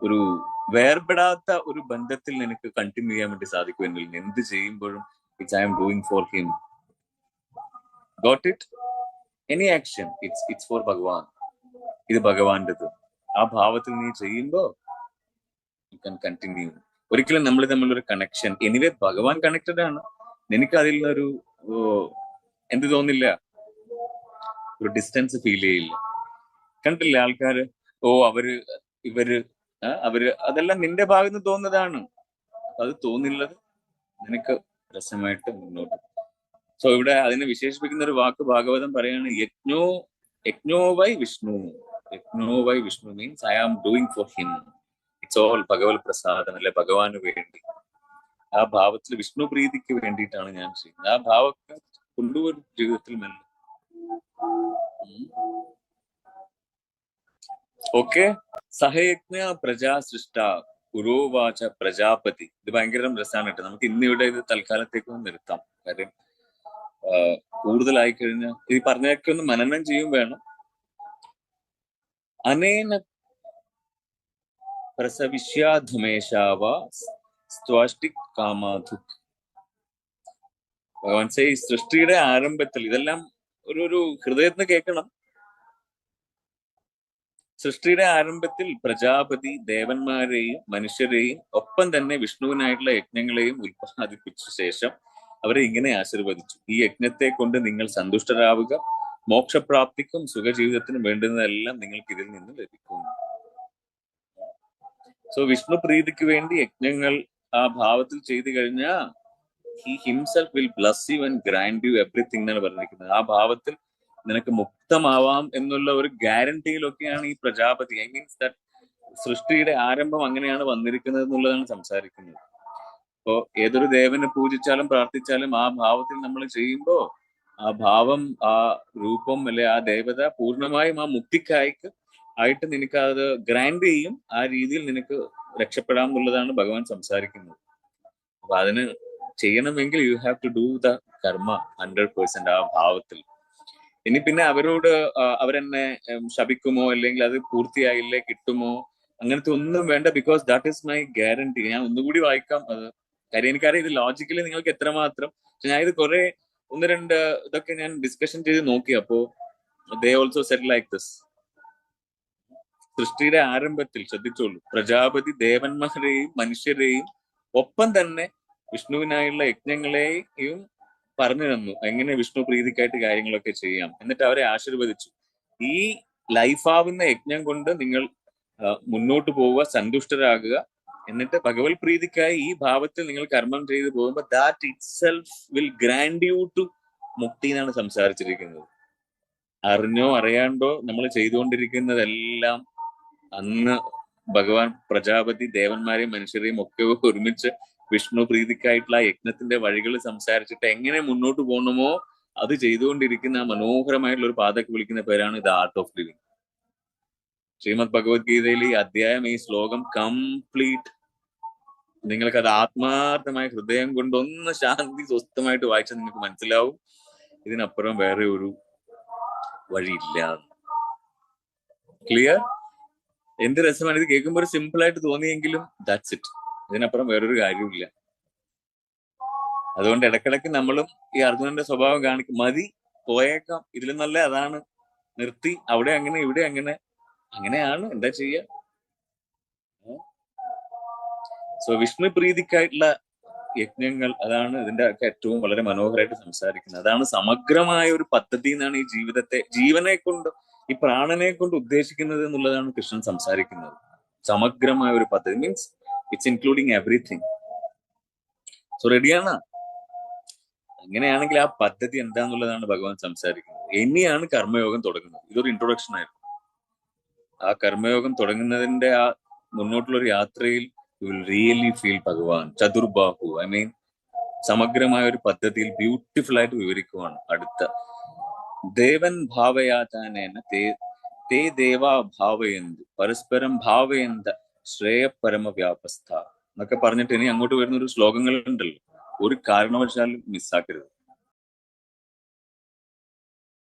ഒരു വേർപെടാത്ത ഒരു ബന്ധത്തിൽ നിനക്ക് കണ്ടിന്യൂ ചെയ്യാൻ വേണ്ടി സാധിക്കും എന്നിൽ. എന്ത് ചെയ്യുമ്പോഴും it's I am doing for him. Got it? Any action it's for Bhagavan. ഇത് ഭഗവാന്റെത്. ആ ഭാവത്തിൽ നീ ചെയ്യുമ്പോ യു ക്യാൻ കണ്ടിന്യൂ. ഒരിക്കലും നമ്മൾ തമ്മിലൊരു കണക്ഷൻ, എനിവേ ഭഗവാൻ കണക്റ്റഡ് ആണ്, നിനക്ക് അതിൽ നിന്നൊരു എന്ത് തോന്നില്ല, ഒരു ഡിസ്റ്റൻസ് ഫീൽ ചെയ്യില്ല. കണ്ടില്ല ആൾക്കാര്, ഓ ഇവര് അതെല്ലാം നിന്റെ ഭാഗത്ത് നിന്ന് തോന്നുന്നതാണ്. അത് തോന്നില്ലത് നിനക്ക് രസമായിട്ട് മുന്നോട്ട്. സോ ഇവിടെ അതിനെ വിശേഷിപ്പിക്കുന്ന ഒരു വാക്ക് ഭാഗവതം പറയാണ്, യജ്ഞോ വൈ Vishnu means I am doing for him. It's all ഭഗവത് പ്രസാദം, അല്ലെ ഭഗവാന് വേണ്ടി. ആ ഭാവത്തിൽ വിഷ്ണു പ്രീതിക്ക് വേണ്ടിയിട്ടാണ് ഞാൻ ചെയ്യുന്നത്. ആ ഭാവത്തെ കൊണ്ടുവരും ജീവിതത്തിൽ മെല്ലെ. ഓക്കെ. സഹയജ്ഞ പ്രജാ സൃഷ്ട പുരോവാച പ്രജാപതി. ഇത് ഭയങ്കര രസമാണ് കേട്ടോ. നമുക്ക് ഇന്നിവിടെ ഇത് തൽക്കാലത്തേക്ക് ഒന്ന് നിർത്താം. കാര്യം കൂടുതലായി കഴിഞ്ഞാൽ ഈ പറഞ്ഞതൊക്കെ ഒന്ന് മനനം ചെയ്യും വേണം. അനേന പ്രസവിഷ്യാധുമേശാവ സ്വാഷ്ടിക് കാമാധു. ഭഗവാൻ ഈ സൃഷ്ടിയുടെ ആരംഭത്തിൽ ഇതെല്ലാം ഒരു ഹൃദയത്തിന് കേൾക്കണം. സൃഷ്ടിയുടെ ആരംഭത്തിൽ പ്രജാപതി ദേവന്മാരെയും മനുഷ്യരെയും ഒപ്പം തന്നെ വിഷ്ണുവിനായിട്ടുള്ള യജ്ഞങ്ങളെയും ഉൽപ്പാദിപ്പിച്ച ശേഷം അവരെ ഇങ്ങനെ ആശീർവദിച്ചു: ഈ യജ്ഞത്തെ കൊണ്ട് നിങ്ങൾ സന്തുഷ്ടരാവുക, മോക്ഷപ്രാപ്തിക്കും സുഖജീവിതത്തിനും വേണ്ടുന്നതെല്ലാം നിങ്ങൾക്ക് ഇതിൽ നിന്ന് ലഭിക്കും. സോ വിഷ്ണു പ്രീതിക്ക് വേണ്ടി യജ്ഞങ്ങൾ ആ ഭാവത്തിൽ ചെയ്തു കഴിഞ്ഞാൽ he himself will bless you and grand U everything എന്നാണ് പറഞ്ഞിരിക്കുന്നത്. ആ ഭാവത്തിൽ നിനക്ക് മുക്തമാവാം എന്നുള്ള ഒരു ഗ്യാരണ്ടിയിലൊക്കെയാണ് ഈ പ്രജാപതി, ഐ മീൻസ് ദാറ്റ് സൃഷ്ടിയുടെ ആരംഭം അങ്ങനെയാണ് വന്നിരിക്കുന്നത് എന്നുള്ളതാണ് സംസാരിക്കുന്നത്. അപ്പോ ഏതൊരു ദേവനെ പൂജിച്ചാലും പ്രാർത്ഥിച്ചാലും ആ ഭാവത്തിൽ നമ്മൾ ചെയ്യുമ്പോ ആ ഭാവം, ആ രൂപം അല്ലെ ആ ദേവത പൂർണ്ണമായും ആ മുക്തിക്കായിക്ക് ആയിട്ട് നിനക്ക് അത് ഗ്രാൻഡ് ചെയ്യും. ആ രീതിയിൽ നിനക്ക് രക്ഷപ്പെടാം എന്നുള്ളതാണ് ഭഗവാൻ സംസാരിക്കുന്നത്. അപ്പൊ അതിന് ചെയ്യണമെങ്കിൽ you have to do the karma 100% ആ ഭാവത്തിൽ. ഇനി പിന്നെ അവരോട് അവരെന്നെ ശപിക്കുമോ അല്ലെങ്കിൽ അത് പൂർത്തിയായില്ലേ കിട്ടുമോ അങ്ങനത്തെ ഒന്നും വേണ്ട. Because that is my guarantee. ഞാൻ ഒന്നുകൂടി വായിക്കാം അത്. കാര്യം എനിക്കറിയാം ഇത് ലോജിക്കലി നിങ്ങൾക്ക് എത്രമാത്രം. പക്ഷെ ഞാൻ ഇത് കുറെ ഒന്ന് രണ്ട് ഇതൊക്കെ ഞാൻ ഡിസ്കഷൻ ചെയ്ത് നോക്കി. അപ്പോ they also set like this. സൃഷ്ടിയുടെ ആരംഭത്തിൽ ശ്രദ്ധിച്ചോളൂ, പ്രജാപതി ദേവന്മാരെയും മനുഷ്യരെയും ഒപ്പം തന്നെ വിഷ്ണുവിനായുള്ള യജ്ഞങ്ങളെയും പറഞ്ഞു തന്നു എങ്ങനെ വിഷ്ണു പ്രീതിക്കായിട്ട് കാര്യങ്ങളൊക്കെ ചെയ്യാം. എന്നിട്ട് അവരെ ആശീർവദിച്ചു: ഈ ലൈഫാവുന്ന യജ്ഞം കൊണ്ട് നിങ്ങൾ മുന്നോട്ട് പോവുക, സന്തുഷ്ടരാകുക. എന്നിട്ട് ഭഗവത് പ്രീതിക്കായി ഈ ഭാവത്തിൽ നിങ്ങൾ കർമ്മം ചെയ്തു പോകുമ്പോൾ that itself will grant you to mukti എന്നാണ് സംസാരിച്ചിരിക്കുന്നത്. അറിഞ്ഞോ അറിയാണ്ടോ നമ്മൾ ചെയ്തുകൊണ്ടിരിക്കുന്നതെല്ലാം അന്ന് ഭഗവാൻ പ്രജാപതി ദേവന്മാരെയും മനുഷ്യരെയും ഒക്കെ ഒരുമിച്ച് വിഷ്ണു പ്രീതിക്കായിട്ടുള്ള ആ യജ്ഞത്തിന്റെ വഴികൾ സംസാരിച്ചിട്ട് എങ്ങനെ മുന്നോട്ട് പോകണമോ അത് ചെയ്തുകൊണ്ടിരിക്കുന്ന മനോഹരമായിട്ടുള്ള ഒരു പാതയ്ക്ക് വിളിക്കുന്ന പേരാണ് the art of living. Shrimad ഭഗവത്ഗീതയിൽ ഈ അധ്യായം, ഈ ശ്ലോകം കംപ്ലീറ്റ് നിങ്ങൾക്ക് അത് ആത്മാർത്ഥമായ ഹൃദയം കൊണ്ട് ഒന്ന് ശാന്തി സ്വസ്ഥമായിട്ട് വായിച്ചാൽ നിങ്ങൾക്ക് മനസ്സിലാവും ഇതിനപ്പുറം വേറെ ഒരു വഴിയില്ല. ക്ലിയർ? എന്ത് രസമാണ് ഇത് കേൾക്കുമ്പോൾ. ഒരു സിമ്പിൾ ആയിട്ട് തോന്നിയെങ്കിലും ദാറ്റ്സ് ഇറ്റ്. ഇതിനപ്പുറം വേറൊരു കാര്യമില്ല. അതുകൊണ്ട് ഇടക്കിടക്ക് നമ്മളും ഈ അർജുനന്റെ സ്വഭാവം കാണിക്കും. മതി, പോയേക്കാം, ഇതിലും നല്ല അതാണ്, നിർത്തി, അവിടെ അങ്ങനെ ഇവിടെ അങ്ങനെ, അങ്ങനെയാണ്, എന്താ ചെയ്യുക. സോ വിഷ്ണു പ്രീതിക്കായിട്ടുള്ള യജ്ഞങ്ങൾ, അതാണ് ഇതിന്റെ ഒക്കെ ഏറ്റവും വളരെ മനോഹരമായിട്ട് സംസാരിക്കുന്നത്. അതാണ് സമഗ്രമായ ഒരു പദ്ധതി എന്നാണ് ഈ ജീവിതത്തെ, ജീവനെ കൊണ്ട്, ഈ പ്രാണനെ കൊണ്ട് ഉദ്ദേശിക്കുന്നത് എന്നുള്ളതാണ് കൃഷ്ണൻ സംസാരിക്കുന്നത്. സമഗ്രമായ ഒരു പദ്ധതി means it's including everything. So റെഡിയാണ്? അങ്ങനെയാണെങ്കിൽ ആ പദ്ധതി എന്താന്നുള്ളതാണ് ഭഗവാൻ സംസാരിക്കുന്നത്. ഇനിയാണ് കർമ്മയോഗം തുടങ്ങുന്നത്. ഇതൊരു ഇൻട്രൊഡക്ഷൻ ആയിരുന്നു. ആ കർമ്മയോഗം തുടങ്ങുന്നതിന്റെ ആ മുന്നോട്ടുള്ള ഒരു യാത്രയിൽ യു വിൽ റിയലി ഫീൽ ഭഗവാൻ ചതുർബാഹു. ഐ മീൻ സമഗ്രമായ ഒരു പദ്ധതിയിൽ ബ്യൂട്ടിഫുൾ ആയിട്ട് വിവരിക്കുവാണ്. അടുത്ത ദേവൻ ഭാവയാചാനേന തേ ദേവാ ഭാവയന്ത് പരസ്പരം ഭാവയന്ത ശ്രേയപരമ വ്യാപസ്ഥ എന്നൊക്കെ പറഞ്ഞിട്ട് ഇനി അങ്ങോട്ട് വരുന്ന ഒരു ശ്ലോകങ്ങൾ ഉണ്ടല്ലോ, ഒരു കാരണവശാലും മിസ്സാക്കരുത്.